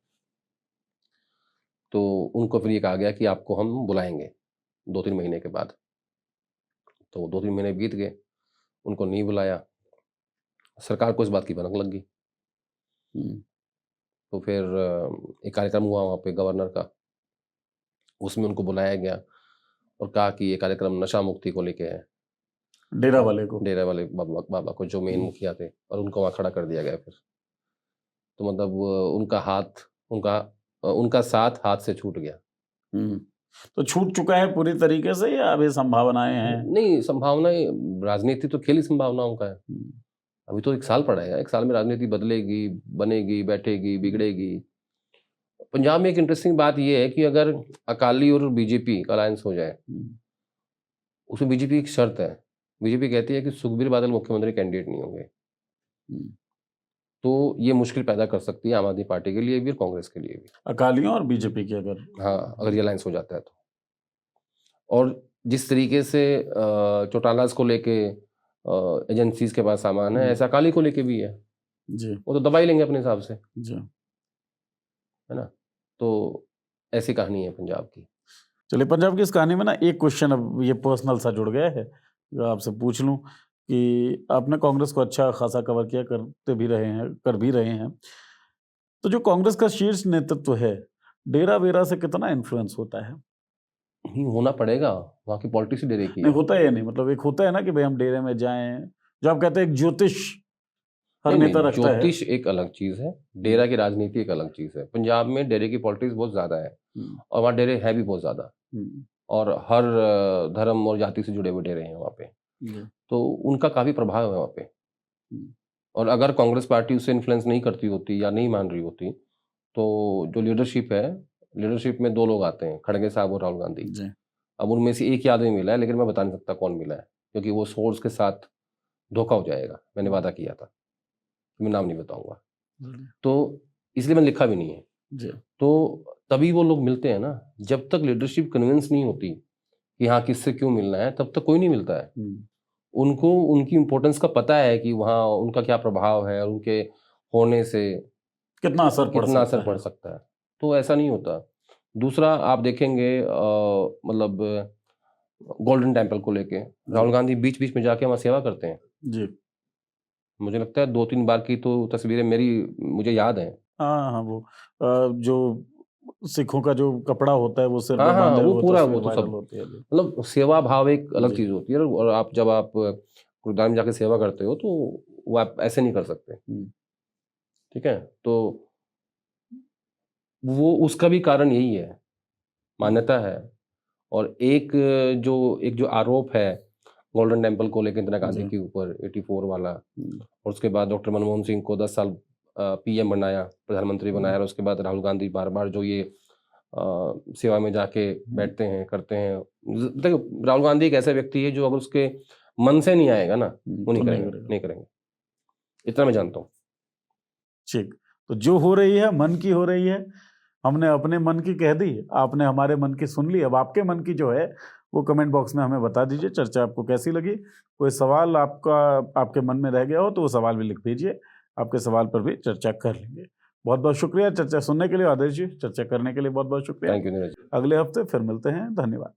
तो उनको फिर ये कहा गया कि आपको हम बुलाएंगे 2-3 महीने के बाद। तो 2-3 महीने बीत गए, उनको नहीं बुलाया। सरकार को इस बात की भनक लग गई। तो फिर एक कार्यक्रम हुआ वहाँ पे गवर्नर का, उसमें उनको बुलाया गया और कहा कि ये कार्यक्रम नशा मुक्ति को लेके है। डेरा वाले को, डेरा वाले बाबा को, जो मेन मुखिया थे, और उनको वहाँ खड़ा कर दिया गया फिर। तो मतलब उनका साथ हाथ से छूट गया। तो छूट चुका है पूरी तरीके से या अभी संभावनाएं हैं? नहीं, संभावनाएं, राजनीति तो खेल ही संभावनाओं का है। अभी तो 1 साल पड़ा है, 1 साल में राजनीति बदलेगी, बनेगी, बैठेगी, बिगड़ेगी। पंजाब में एक इंटरेस्टिंग बात यह है कि अगर अकाली और बीजेपी का अलायंस हो जाए, उसमें बीजेपी एक शर्त है। बीजेपी कहती है कि सुखबीर बादल मुख्यमंत्री कैंडिडेट नहीं होंगे। तो ये मुश्किल पैदा कर सकती है आम आदमी पार्टी के लिए भी और कांग्रेस के लिए भी, अकालियों और बीजेपी की अगर, हाँ, अगर ये अलायंस हो जाता है तो। और जिस तरीके से चौटालाज को लेके एजेंसीज के पास सामान है, ऐसा अकाली को लेके भी है जी। वो तो दबा ही लेंगे अपने हिसाब से, जी। है ना। तो ऐसी कहानी है पंजाब की। चलिए, पंजाब की इस कहानी में ना एक क्वेश्चन अब ये पर्सनल सा जुड़ गया है, जो आपसे पूछ लूं कि आपने कांग्रेस को अच्छा खासा कवर किया, कर भी रहे हैं। तो जो कांग्रेस का शीर्ष नेतृत्व है, डेरा वेरा से कितना इन्फ्लुएंस होता है? नहीं, होना पड़ेगा, वहाँ की पॉलिटिक्स डेरे की नहीं है। होता है या नहीं, मतलब एक होता है ना कि भाई हम डेरे में जाएं, जो आप कहते हैं एक ज्योतिष हर नहीं, नेता रखता है। ज्योतिष एक अलग चीज है, डेरा की राजनीति एक अलग चीज है। पंजाब में डेरे की पॉलिटिक्स बहुत ज्यादा है, और वहाँ डेरे है भी बहुत ज्यादा, और हर धर्म और जाति से जुड़े हुए डेरे हैं वहाँ पे। तो उनका काफी प्रभाव है वहाँ पे। और अगर कांग्रेस पार्टी उससे इन्फ्लुएंस नहीं करती होती या नहीं मान रही होती, तो जो लीडरशिप है, लीडरशिप में 2 लोग आते हैं, खड़गे साहब और राहुल गांधी। अब उनमें से एक ही आदमी मिला है, लेकिन मैं बता नहीं सकता कौन मिला है, क्योंकि वो सोर्स के साथ धोखा हो जाएगा। मैंने वादा किया था, मैं नाम नहीं बताऊंगा, तो इसलिए मैंने लिखा भी नहीं है। तो तभी वो लोग मिलते हैं ना, जब तक लीडरशिप कन्विंस नहीं होती कि हाँ किससे क्यों मिलना है, तब तक कोई नहीं मिलता है। उनको उनकी इम्पोर्टेंस का पता है कि वहाँ उनका क्या प्रभाव है, और उनके होने से कितना असर पड़ सकता है। तो ऐसा नहीं होता। दूसरा आप देखेंगे, मतलब गोल्डन टेम्पल को लेके राहुल गांधी बीच बीच में जाके वहाँ सेवा करते हैं। जी। मुझे लगता है 2-3 बार की तो तस्वीरें मुझे याद हैं। हाँ, हाँ, वो जो सिखों का जो कपड़ा होता है वो सिर हाँ, पे हाँ, बांधे वो वो पूरा तस्वीर वो तो वायरल सब होती है अभी। मतलब सेवा भाव एक अलग जी। चीज़ होती है और जब आप गुरुद्वारा में जाके सेवा करते हो तो वो आप ऐसे नहीं कर सकते, हुँ, ठीक है? तो वो उसका भी कारण यही है, मान्यता है। और एक जो आरोप है गोल्डन टेम्पल को लेके इंदिरा गांधी जी। के ऊपर 84 वाला, हुँ, और उसके बाद डॉक्टर मनमोहन सिंह को 10 साल पीएम बनाया, प्रधानमंत्री हुँ, बनाया, और उसके बाद राहुल गांधी बार-बार जो ये सेवा में जाके बैठते हैं, करते हैं। देखो, राहुल गांधी एक ऐसा व्यक्ति है जो अगर उसके मन से नहीं आएगा ना, वो तो नहीं नहीं करेंगे, करेगा। नहीं करेंगे। इतना मैं जानता हूँ। ठीक। तो जो हो रही है, मन की हो रही है। हमने अपने मन की कह दी, आपने हमारे मन की सुन ली। अब आपके मन की जो है, वो कमेंट बॉक्स में हमें बता दीजिए, चर्चा आपको कैसी लगी? कोई सवाल आपके मन में रह गया हो, तो वो सवाल भी लिख दीजिए। आपके सवाल पर भी चर्चा कर लेंगे। बहुत-बहुत शुक्रिया चर्चा सुनने के लिए। आदेश जी, चर्चा करने के लिए बहुत-बहुत शुक्रिया। Thank you Neeraj. अगले हफ्ते फिर मिलते हैं। धन्यवाद।